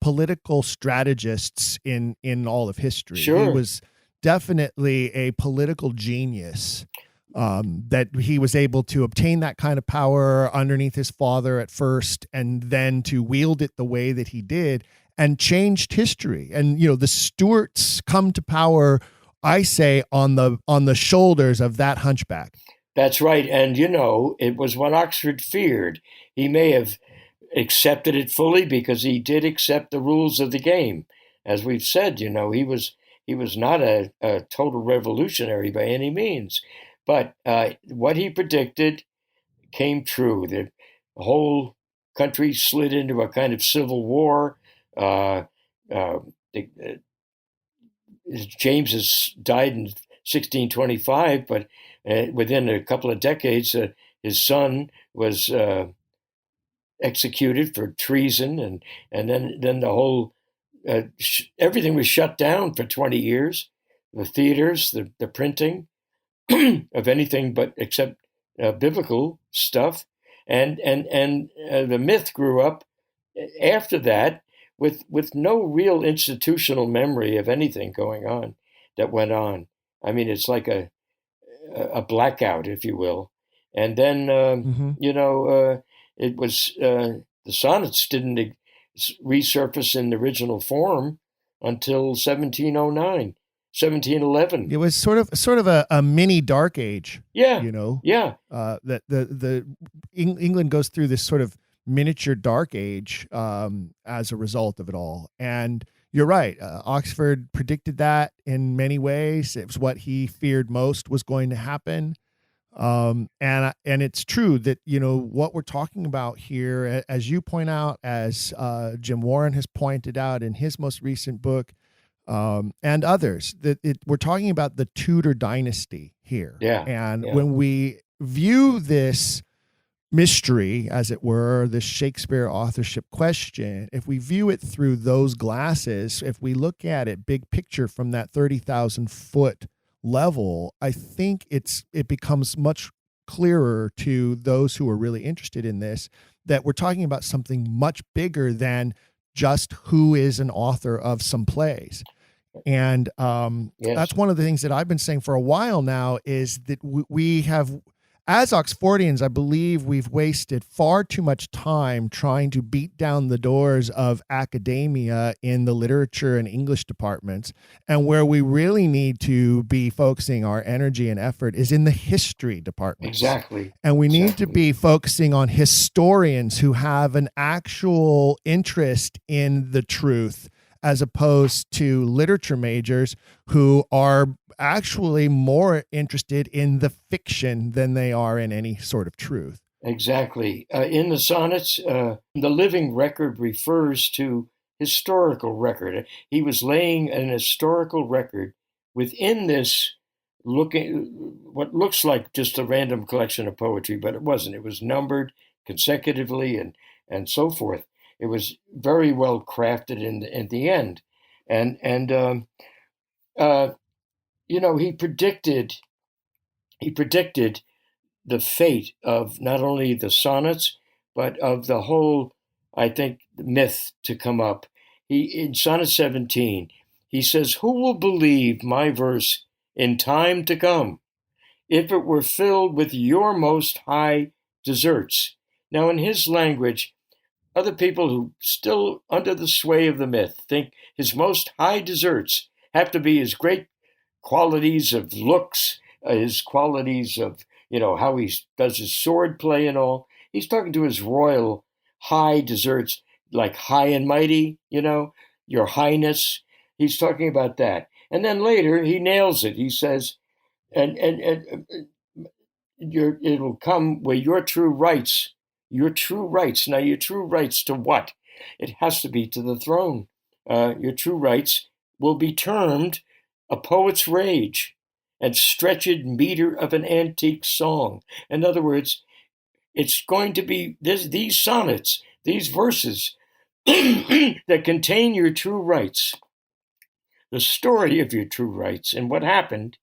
political strategists in all of history. Sure. He was definitely a political genius, that he was able to obtain that kind of power underneath his father at first, and then to wield it the way that he did and changed history. And, the Stuarts come to power, I say, on the shoulders of that hunchback. That's right. And, it was what Oxford feared. He may have accepted it fully because he did accept the rules of the game. As we've said, he was not a total revolutionary by any means. But what he predicted came true. The whole country slid into a kind of civil war. James has died in 1625, but within a couple of decades, his son was executed for treason, and then the whole everything was shut down for 20 years. The theaters, the printing of anything but except biblical stuff, and the myth grew up after that with no real institutional memory of anything going on that went on. I mean, it's like a blackout, if you will. and then Mm-hmm. it was the sonnets didn't resurface in the original form until 1709, 1711. It was sort of a mini dark age. Yeah, You know, yeah, that the England goes through this sort of miniature dark age as a result of it all. And you're right. Oxford predicted that in many ways. It was what he feared most was going to happen. And it's true that, what we're talking about here, as you point out, as Jim Warren has pointed out in his most recent book, and others, that we're talking about the Tudor Dynasty here. yeah, And yeah. when we view this mystery, as it were, this Shakespeare authorship question, if we view it through those glasses, if we look at it big picture from that 30,000 foot level, I think it becomes much clearer to those who are really interested in this that we're talking about something much bigger than just who is an author of some plays. And Yes. that's one of the things that I've been saying for a while now, is that we have, as Oxfordians, I believe we've wasted far too much time trying to beat down the doors of academia in the literature and English departments. And where we really need to be focusing our energy and effort is in the history departments. Exactly. And we need to be focusing on historians who have an actual interest in the truth, as opposed to literature majors who are actually more interested in the fiction than they are in any sort of truth. Exactly. In the sonnets, the living record refers to historical record. He was laying an historical record within this what looks like just a random collection of poetry, but it wasn't. It was numbered consecutively and so forth. It was very well crafted in the end, and he predicted the fate of not only the sonnets but of the whole, I think, myth to come up. In Sonnet 17, he says, "Who will believe my verse in time to come, if it were filled with your most high deserts?" Now, in his language, other people who still under the sway of the myth think his most high deserts have to be his great qualities of looks, his qualities of, how he does his sword play and all. He's talking to his royal high deserts, like high and mighty, your highness. He's talking about that. And then later he nails it. He says, and it'll come where your true rights. Now, your true rights to what? It has to be to the throne. Your true rights will be termed a poet's rage and stretched meter of an antique song. In other words, it's going to be these sonnets, these verses that contain your true rights, the story of your true rights and what happened,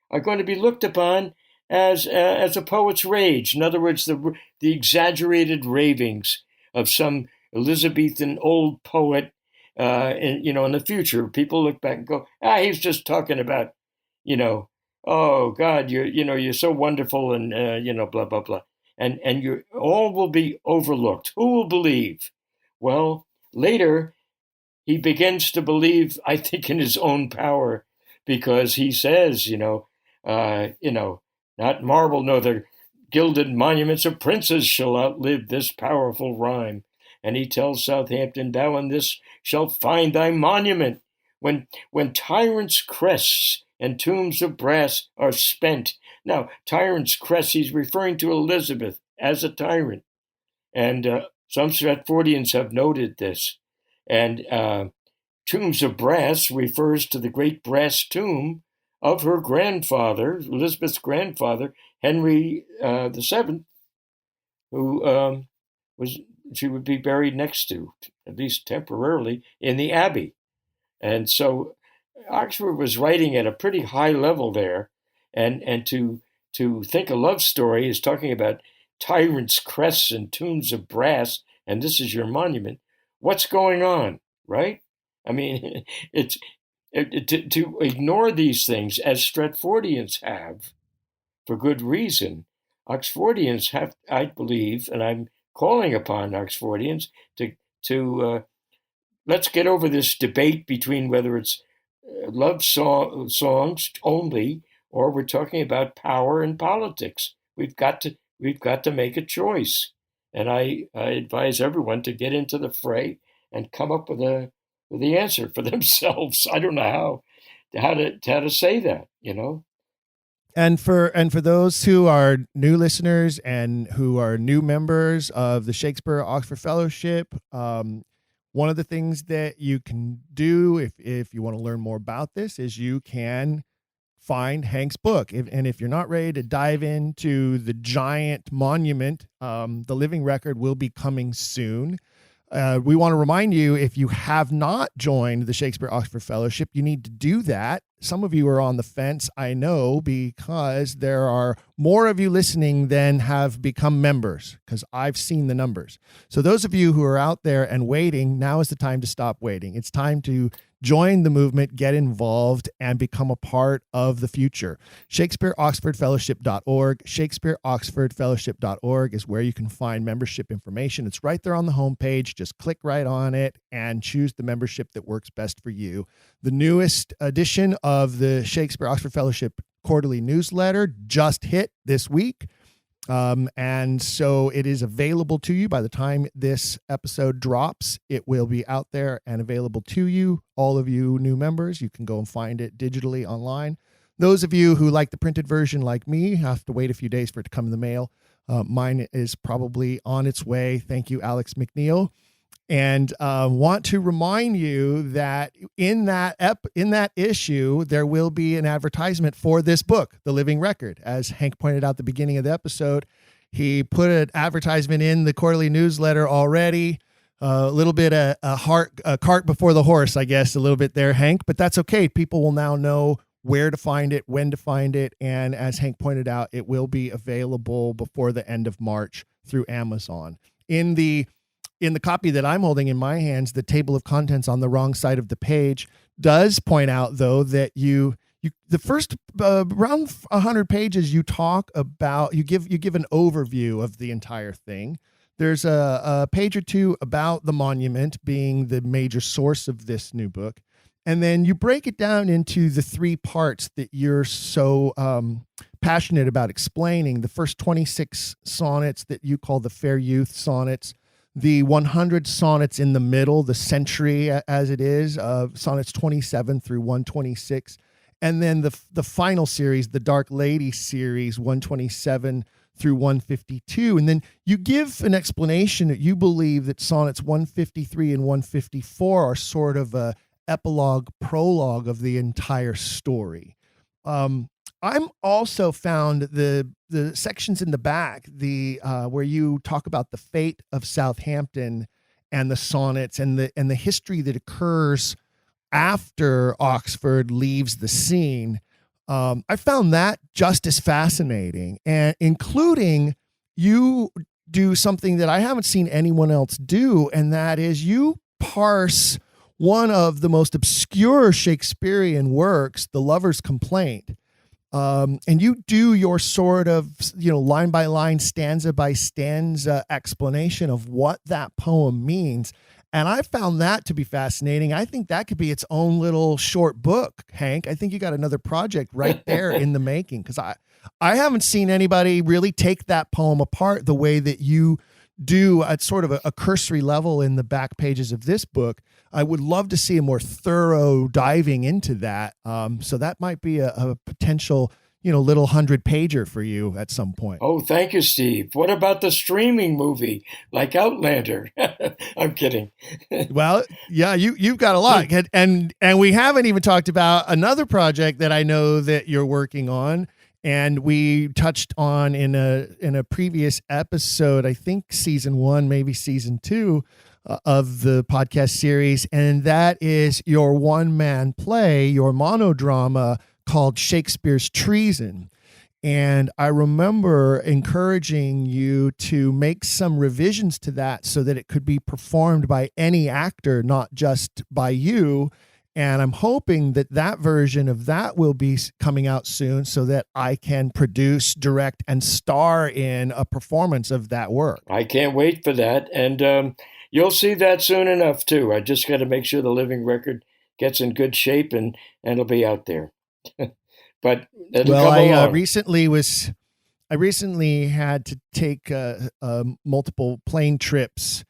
are going to be looked upon as a poet's rage. In other words, the exaggerated ravings of some Elizabethan old poet. In the future, people look back and go, he's just talking about, oh God, you're so wonderful, and blah blah blah, and you all will be overlooked. Who will believe? Well, later he begins to believe, I think, in his own power, because he says, not marble nor the gilded monuments of princes shall outlive this powerful rhyme. And he tells Southampton, thou in this shalt find thy monument. When tyrants' crests and tombs of brass are spent. Now, tyrants' crests, he's referring to Elizabeth as a tyrant. And some Stratfordians have noted this. And tombs of brass refers to the great brass tomb of her grandfather, Elizabeth's grandfather, Henry VII, who she would be buried next to, at least temporarily, in the Abbey. And so Oxford was writing at a pretty high level there, and to think a love story is talking about tyrants' crests and tombs of brass, and this is your monument. What's going on, right? I mean, to ignore these things, as Stratfordians have, for good reason, Oxfordians have, I believe, and I'm calling upon Oxfordians to let's get over this debate between whether it's songs only or we're talking about power and politics. We've got to make a choice, and I advise everyone to get into the fray and come up with the answer for themselves. I don't know how to say that, And for those who are new listeners and who are new members of the Shakespeare Oxford Fellowship, one of the things that you can do if you want to learn more about this is you can find Hank's book. If you're not ready to dive into the giant monument, the living record will be coming soon. We want to remind you, if you have not joined the Shakespeare Oxford Fellowship, you need to do that. Some of you are on the fence, I know, because there are more of you listening than have become members, because I've seen the numbers. So those of you who are out there and waiting, now is the time to stop waiting. It's time to join the movement, get involved, and become a part of the future. ShakespeareOxfordFellowship.org. ShakespeareOxfordFellowship.org is where you can find membership information. It's right there on the homepage. Just click right on it and choose the membership that works best for you. The newest edition of the Shakespeare Oxford Fellowship quarterly newsletter just hit this week. And so it is available to you by the time this episode drops. It will be out there and available to you. All of you new members, you can go and find it digitally online. Those of you who like the printed version like me have to wait a few days for it to come in the mail. Mine is probably on its way. Thank you, Alex McNeil. And want to remind you that in that issue, there will be an advertisement for this book, The Living Record. As Hank pointed out at the beginning of the episode, he put an advertisement in the quarterly newsletter already. A little bit a cart before the horse, I guess, a little bit there, Hank. But that's okay. People will now know where to find it, when to find it. And as Hank pointed out, it will be available before the end of March through Amazon. In the copy that I'm holding in my hands, the table of contents on the wrong side of the page does point out, though, that the first around 100 pages you talk about, you give an overview of the entire thing. There's a page or two about the monument being the major source of this new book. And then you break it down into the three parts that you're so passionate about explaining. The first 26 sonnets that you call the Fair Youth sonnets, the 100 sonnets in the middle, the century as it is, sonnets 27 through 126. And then the final series, the Dark Lady series, 127 through 152. And then you give an explanation that you believe that sonnets 153 and 154 are sort of a epilogue, prologue of the entire story. I'm also found the sections in the back, where you talk about the fate of Southampton and the sonnets and the history that occurs after Oxford leaves the scene. I found that just as fascinating, and including you do something that I haven't seen anyone else do, and that is you parse one of the most obscure Shakespearean works, The Lover's Complaint. And you do your sort of, line by line, stanza by stanza explanation of what that poem means. And I found that to be fascinating. I think that could be its own little short book, Hank. I think you got another project right there in the making, because I haven't seen anybody really take that poem apart the way that you do at sort of a cursory level in the back pages of this book. I would love to see a more thorough diving into that. So that might be a potential, little 100-pager for you at some point. Oh, thank you, Steve. What about the streaming movie like Outlander? I'm kidding. Well, yeah, you've got a lot. And we haven't even talked about another project that I know that you're working on. And we touched on in a previous episode, I think season 1, maybe season 2 of the podcast series. And that is your one-man play, your monodrama called Shakespeare's Treason. And I remember encouraging you to make some revisions to that so that it could be performed by any actor, not just by you. And I'm hoping that that version of that will be coming out soon so that I can produce, direct, and star in a performance of that work. I can't wait for that. And you'll see that soon enough, too. I just got to make sure the living record gets in good shape and it'll be out there. But it'll Well, come along. I recently had to take multiple plane trips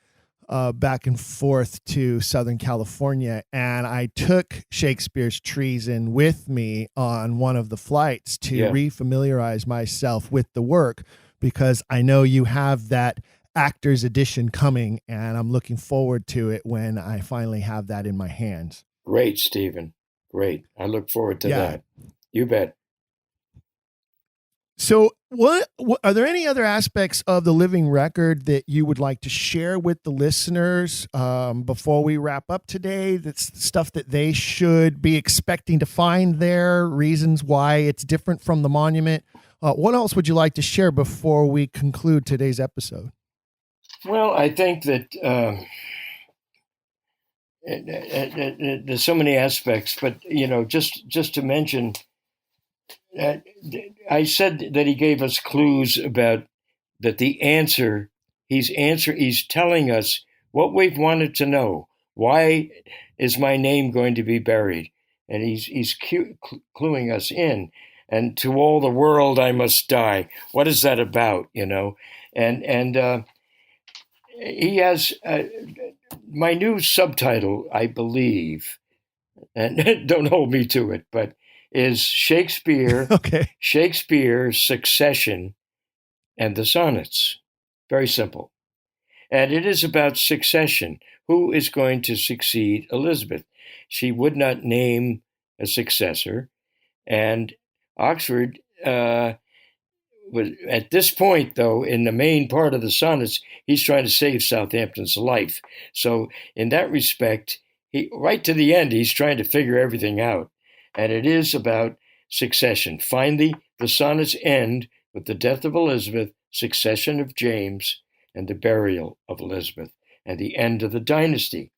back and forth to Southern California, and I took Shakespeare's Treason with me on one of the flights to refamiliarize myself with the work, because I know you have that actor's edition coming, and I'm looking forward to it when I finally have that in my hands. Great, Stephen. Great. I look forward to that. You bet. So what are there any other aspects of the living record that you would like to share with the listeners before we wrap up today? That's stuff that they should be expecting to find there, reasons why it's different from the monument. What else would you like to share before we conclude today's episode? Well, I think that there's so many aspects, but just to mention, I said that he gave us clues about that the answer. He's telling us what we've wanted to know. Why is my name going to be buried? And he's cluing us in. And to all the world I must die. What is that about? And he has my new subtitle, I believe, and don't hold me to it, but is Shakespeare, Shakespeare Succession and the Sonnets. Very simple. And it is about succession. Who is going to succeed Elizabeth? She would not name a successor. And Oxford was, at this point, though, in the main part of the sonnets, he's trying to save Southampton's life. So in that respect, right to the end, he's trying to figure everything out. And it is about succession. Finally, the sonnets end with the death of Elizabeth, succession of James, and the burial of Elizabeth, and the end of the dynasty.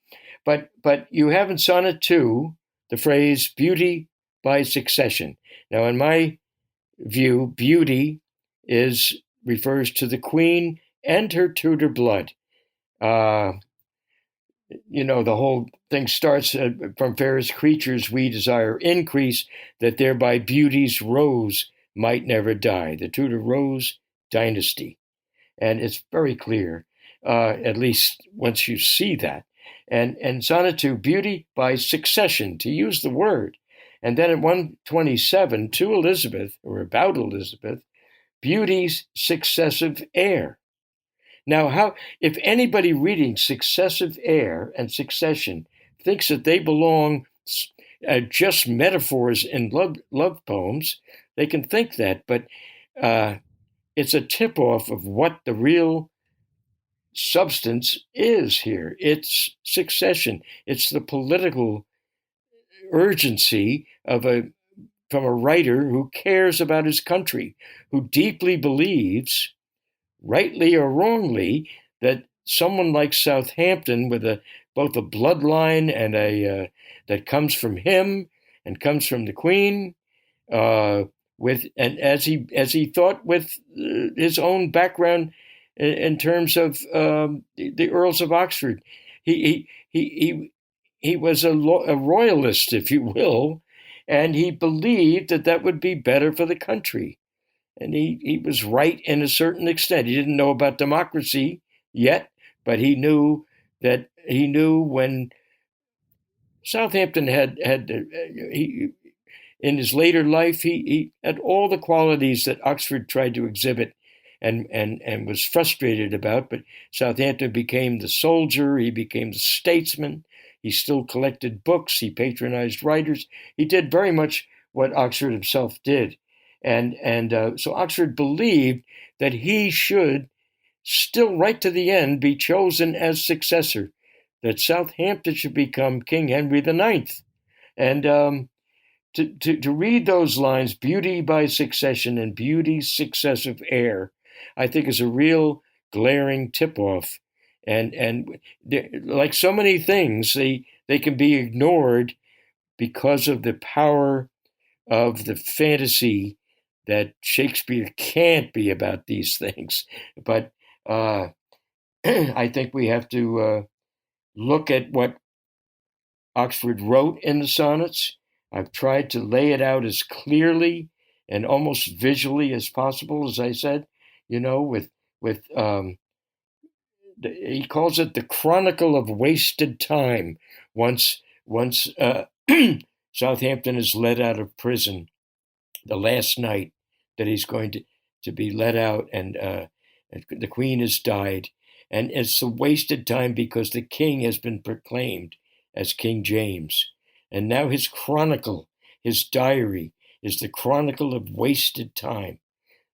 But you have in Sonnet 2 the phrase beauty by succession. Now, in my view, beauty refers to the queen and her Tudor blood. The whole thing starts from fairest creatures we desire increase, that thereby beauty's rose might never die. The Tudor Rose Dynasty. And it's very clear, at least once you see that. And Sonnet 2, beauty by succession, to use the word. And then at 127, to Elizabeth, or about Elizabeth, beauty's successive heir. Now, if anybody reading successive heir and succession thinks that they belong just metaphors in love poems, they can think that, but it's a tip-off of what the real substance is here. It's succession. It's the political urgency from a writer who cares about his country, who deeply believes, rightly or wrongly, that someone like Southampton, with both a bloodline and that comes from him and comes from the Queen, and as he thought with his own background in terms of the Earls of Oxford, he was a royalist, if you will, and he believed that would be better for the country. And he was right in a certain extent. He didn't know about democracy yet, but he knew when Southampton had in his later life, he had all the qualities that Oxford tried to exhibit and was frustrated about. But Southampton became the soldier. He became the statesman. He still collected books. He patronized writers. He did very much what Oxford himself did. And so Oxford believed that he should still, right to the end, be chosen as successor, that Southampton should become King Henry IX. And to read those lines, beauty by succession and beauty's successive heir, I think is a real glaring tip-off. And like so many things, they can be ignored because of the power of the fantasy that Shakespeare can't be about these things. But I think we have to look at what Oxford wrote in the sonnets. I've tried to lay it out as clearly and almost visually as possible, as I said, with he calls it the chronicle of wasted time. Once Southampton is let out of prison, the last night that he's going to be let out, and the Queen has died, and it's a wasted time because the King has been proclaimed as King James, and now his chronicle, his diary, is the chronicle of wasted time.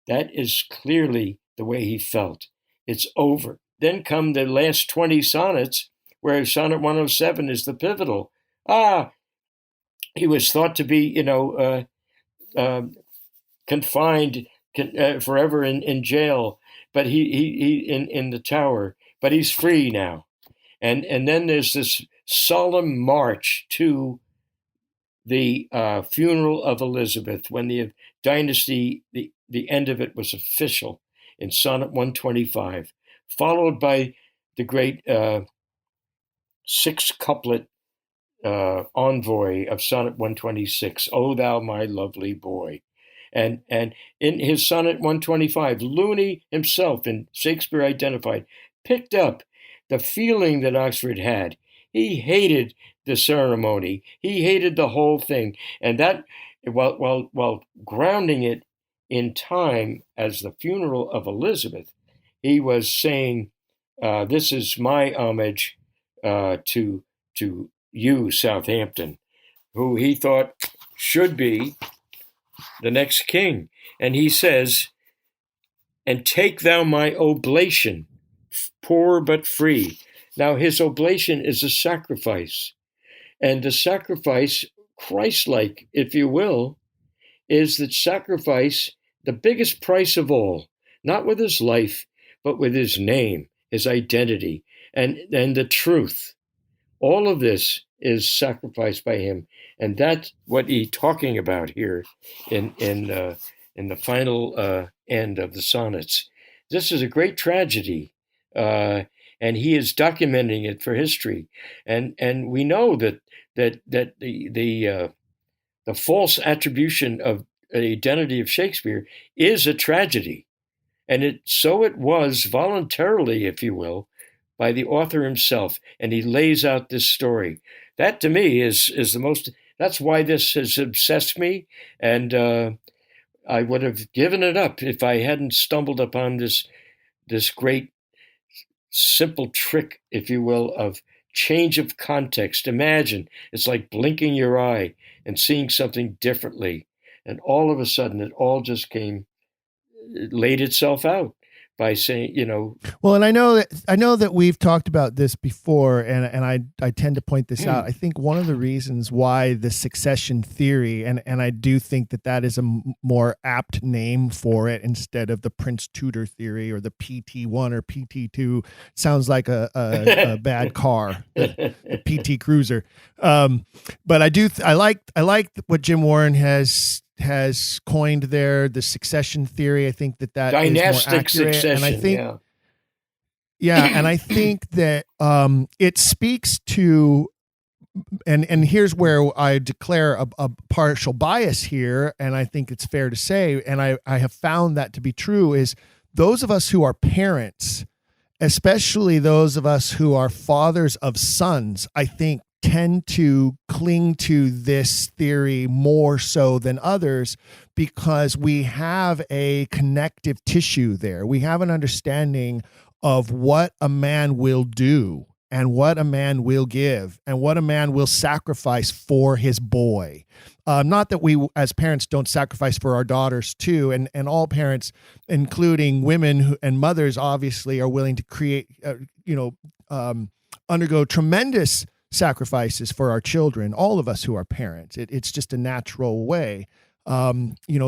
That is clearly the way he felt. It's over. Then come the last 20 sonnets, where Sonnet 107 is the pivotal. He was thought to be, confined forever in jail, but he in the tower. But he's free now, and then there's this solemn march to the funeral of Elizabeth, when the dynasty, the end of it was official in Sonnet 125, followed by the great six-couplet envoy of Sonnet 126, O thou my lovely boy. And in his Sonnet 125, Looney himself, and Shakespeare identified, picked up the feeling that Oxford had. He hated the ceremony. He hated the whole thing. And that, while grounding it in time as the funeral of Elizabeth, he was saying, this is my homage to you, Southampton, who he thought should be the next king. And he says, and take thou my oblation, poor but free. Now, his oblation is a sacrifice. And the sacrifice, Christ-like, if you will, is that sacrifice, the biggest price of all, not with his life, but with his name, his identity, and the truth. All of this is sacrificed by him. And that's what he's talking about here in the final end of the sonnets. This is a great tragedy, and he is documenting it for history. And we know that the false attribution of the identity of Shakespeare is a tragedy, and it was voluntarily, if you will, by the author himself, and he lays out this story. That, to me, is the most. That's why this has obsessed me, and I would have given it up if I hadn't stumbled upon this great, simple trick, if you will, of change of context. Imagine it's like blinking your eye and seeing something differently, and all of a sudden, it all just laid itself out by saying, Well, and I know that we've talked about this before, and I tend to point this out. I think one of the reasons why the succession theory, and I do think that is a more apt name for it instead of the Prince Tudor theory or the PT1 or PT2, sounds like a bad car, the PT Cruiser. But I like what Jim Warren has coined there, the succession theory. I think that Dynastic is more accurate. Succession, and I think, and I think that it speaks to, and here's where I declare a partial bias here, and I think it's fair to say, and I have found that to be true, is those of us who are parents, especially those of us who are fathers of sons, I think tend to cling to this theory more so than others because we have a connective tissue there. We have an understanding of what a man will do and what a man will give and what a man will sacrifice for his boy. Not that we as parents don't sacrifice for our daughters too, and all parents, including women and mothers, obviously are willing to create, undergo tremendous sacrifices for our children, all of us who are parents. It's just a natural way.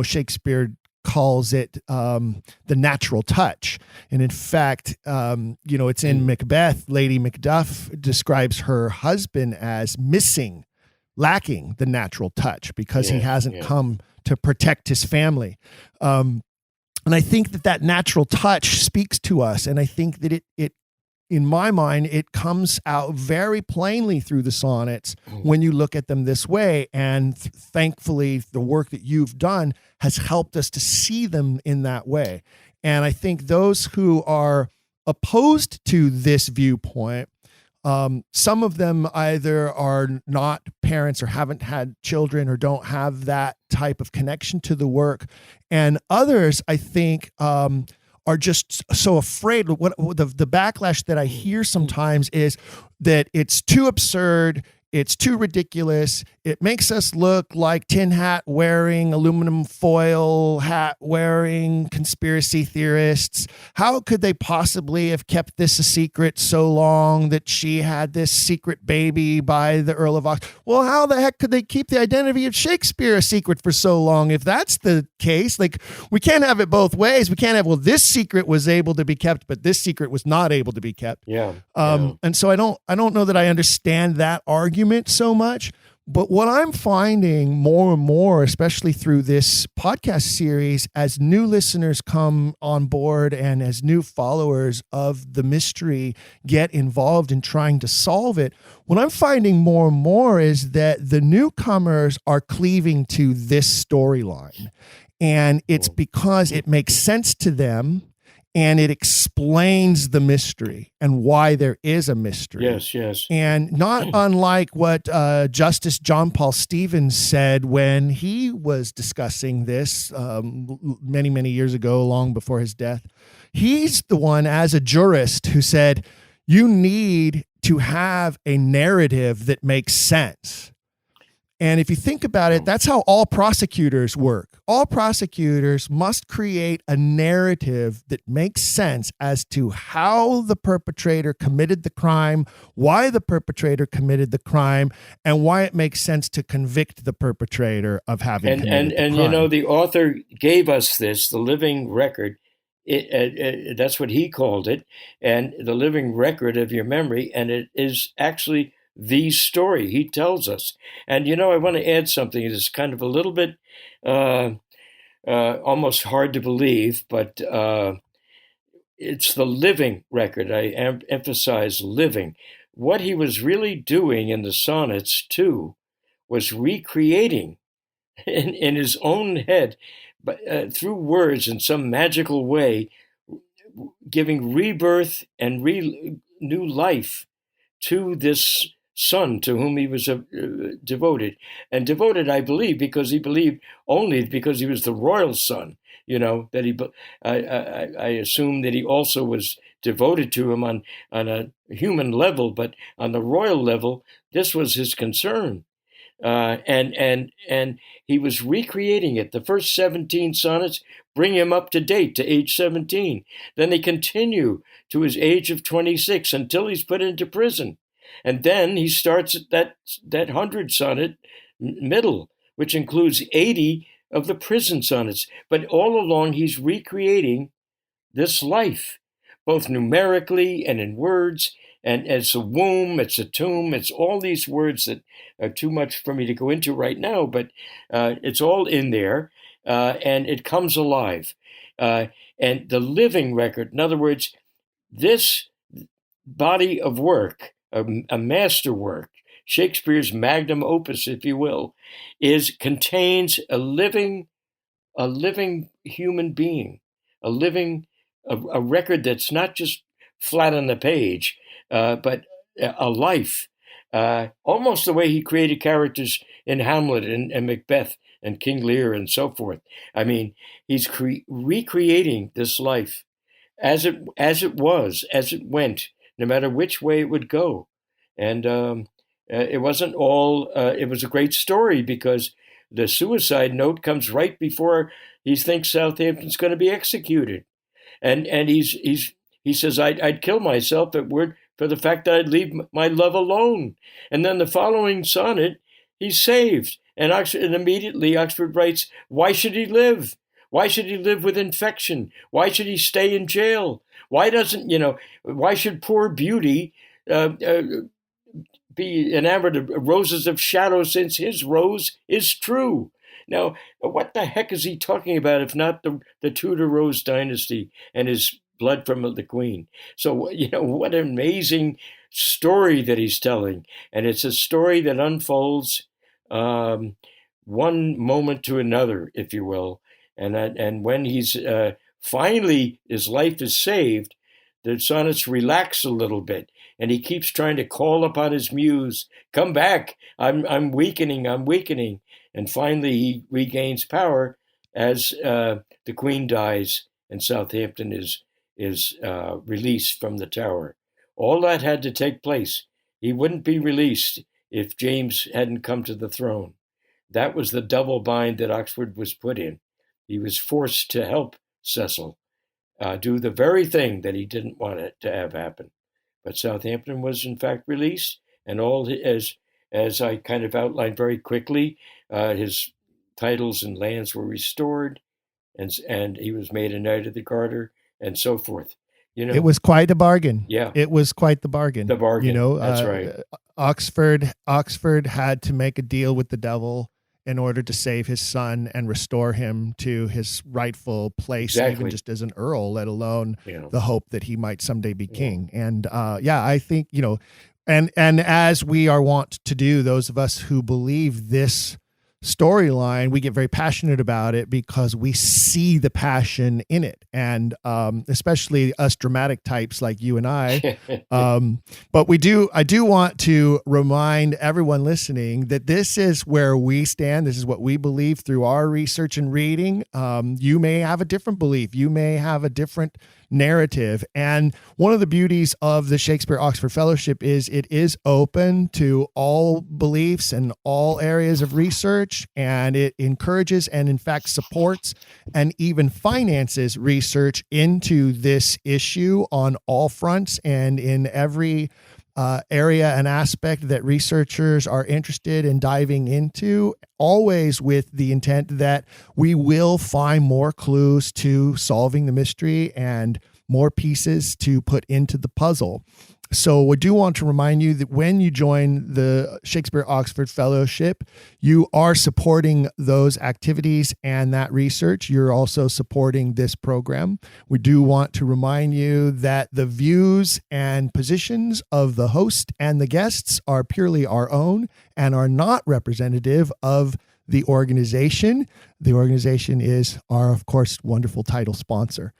Shakespeare calls it the natural touch. And in fact, it's in Macbeth, Lady Macduff describes her husband as missing lacking the natural touch because he Yeah, hasn't yeah. come to protect his family. And I think that natural touch speaks to us. And I think that it in my mind, it comes out very plainly through the sonnets when you look at them this way. And thankfully, the work that you've done has helped us to see them in that way. And I think those who are opposed to this viewpoint, some of them either are not parents or haven't had children or don't have that type of connection to the work. And others, I think, are just so afraid. What the backlash that I hear sometimes is that it's too absurd. It's too ridiculous. It makes us look like tin hat wearing, aluminum foil hat wearing conspiracy theorists. How could they possibly have kept this a secret so long that she had this secret baby by the Earl of Oxford? Well, how the heck could they keep the identity of Shakespeare a secret for so long? If that's the case, like, we can't have it both ways. We can't have, well, this secret was able to be kept, but this secret was not able to be kept. Yeah. And so I don't know that I understand that argument so much, but what I'm finding more and more, especially through this podcast series, as new listeners come on board and as new followers of the mystery get involved in trying to solve it, what I'm finding more and more is that the newcomers are cleaving to this storyline. And it's because it makes sense to them. And it explains the mystery and why there is a mystery. Yes, yes. And not unlike what Justice John Paul Stevens said when he was discussing this many, many years ago, long before his death. He's the one, as a jurist, who said, you need to have a narrative that makes sense. And if you think about it, that's how all prosecutors work. All prosecutors must create a narrative that makes sense as to how the perpetrator committed the crime, why the perpetrator committed the crime, and why it makes sense to convict the perpetrator of having committed the crime. You know, the author gave us this, the living record. That's what he called it, and the living record of your memory, and it is actually the story he tells us. And, you know, I want to add something that's kind of a little bit almost hard to believe, but it's the living record. I emphasize living. What he was really doing in the sonnets, too, was recreating in his own head, but through words in some magical way, giving rebirth and new life to this son to whom he was devoted. And devoted, I believe, because he believed only because he was the royal son, you know, that I assume that he also was devoted to him on a human level, but on the royal level, this was his concern. And he was recreating it. The first 17 sonnets bring him up to date to age 17. Then they continue to his age of 26 until he's put into prison. And then he starts at that 100 sonnet middle, which includes 80 of the prison sonnets. But all along, he's recreating this life, both numerically and in words. And it's a womb, it's a tomb, it's all these words that are too much for me to go into right now, but it's all in there, and it comes alive. And the living record, in other words, this body of work, a masterwork, Shakespeare's magnum opus, if you will, contains a living human being, a record that's not just flat on the page, but a life, almost the way he created characters in Hamlet and Macbeth and King Lear and so forth. I mean, he's recreating this life as it went, no matter which way it would go. And it wasn't all, it was a great story because the suicide note comes right before he thinks Southampton's going to be executed. And he says, I'd kill myself if it weren't for the fact that I'd leave my love alone. And then the following sonnet, he's saved. And immediately Oxford writes, why should he live? Why should he live with infection? Why should he stay in jail? Why should poor Beauty be enamored of roses of shadow, since his rose is true. Now, what the heck is he talking about if not the Tudor Rose Dynasty and his blood from the Queen? So, what an amazing story that he's telling. And it's a story that unfolds one moment to another, if you will. And when he's finally, his life is saved, the sonnets relax a little bit. And he keeps trying to call upon his muse, come back, I'm weakening. And finally he regains power as the Queen dies and Southampton is released from the Tower. All that had to take place. He wouldn't be released if James hadn't come to the throne. That was the double bind that Oxford was put in. He was forced to help Cecil do the very thing that he didn't want it to have happen. But Southampton was in fact released, and all, as I kind of outlined very quickly, his titles and lands were restored, and he was made a Knight of the Garter, and so forth. It was quite a bargain. Yeah, it was quite the bargain. The bargain. That's right. Oxford had to make a deal with the devil in order to save his son and restore him to his rightful place, even just as an earl, let alone the hope that he might someday be king. And I think, and as we are wont to do, those of us who believe this storyline, we get very passionate about it because we see the passion in it, and especially us dramatic types like you and I. But I do want to remind everyone listening that this is where we stand. This is what we believe through our research and reading. You may have a different belief. You may have a different narrative. And one of the beauties of the Shakespeare Oxford Fellowship is it is open to all beliefs and all areas of research, and it encourages and in fact supports and even finances research into this issue on all fronts and in every area and aspect that researchers are interested in diving into, always with the intent that we will find more clues to solving the mystery and more pieces to put into the puzzle. So I do want to remind you that when you join the Shakespeare Oxford Fellowship, you are supporting those activities and that research. You're also supporting this program. We do want to remind you that the views and positions of the host and the guests are purely our own and are not representative of the organization. The organization is our, of course, wonderful title sponsor.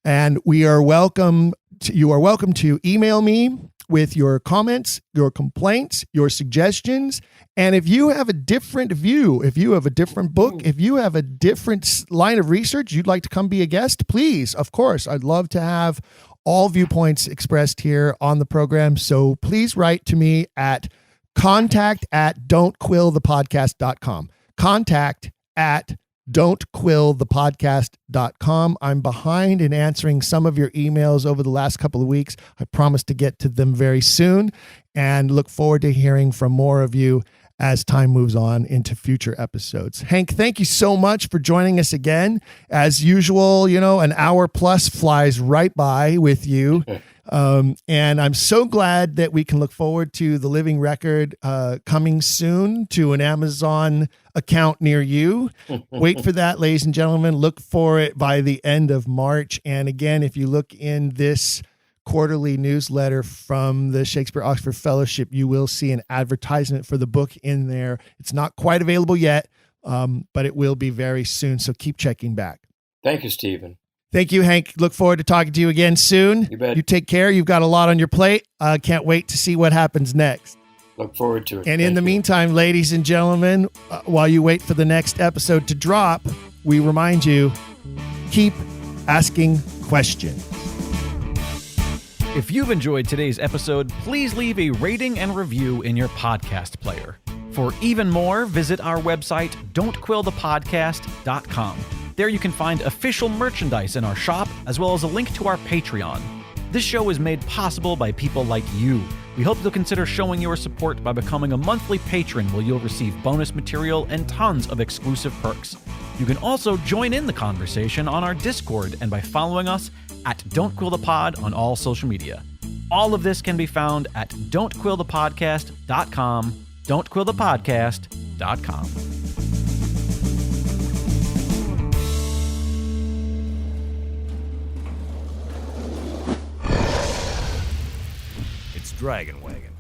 And you are welcome to email me with your comments, your complaints, your suggestions. And if you have a different view, if you have a different book, if you have a different line of research, you'd like to come be a guest, please, of course, I'd love to have all viewpoints expressed here on the program. So please write to me at contact@don'tquillthepodcast.com. contact@don'tquillthepodcast.com. I'm behind in answering some of your emails over the last couple of weeks. I promise to get to them very soon and look forward to hearing from more of you as time moves on into future episodes. Hank, thank you so much for joining us again. As usual, an hour plus flies right by with you. And I'm so glad that we can look forward to the living record coming soon to an Amazon account near you. Wait for that, ladies and gentlemen. Look for it by the end of March. And again, if you look in this quarterly newsletter from the Shakespeare Oxford Fellowship, you will see an advertisement for the book in there. It's not quite available yet, but it will be very soon. So keep checking back. Thank you, Stephen. Thank you, Hank. Look forward to talking to you again soon. You bet. You take care. You've got a lot on your plate. Can't wait to see what happens next. Look forward to it. And in the meantime, ladies and gentlemen, while you wait for the next episode to drop, we remind you, keep asking questions. If you've enjoyed today's episode, please leave a rating and review in your podcast player. For even more, visit our website, don'tquillthepodcast.com. There you can find official merchandise in our shop, as well as a link to our Patreon. This show is made possible by people like you. We hope you'll consider showing your support by becoming a monthly patron, where you'll receive bonus material and tons of exclusive perks. You can also join in the conversation on our Discord and by following us at Don't Quill the Pod on all social media. All of this can be found at don'tquillthepodcast.com, don'tquillthepodcast.com. It's Dragon Wagon.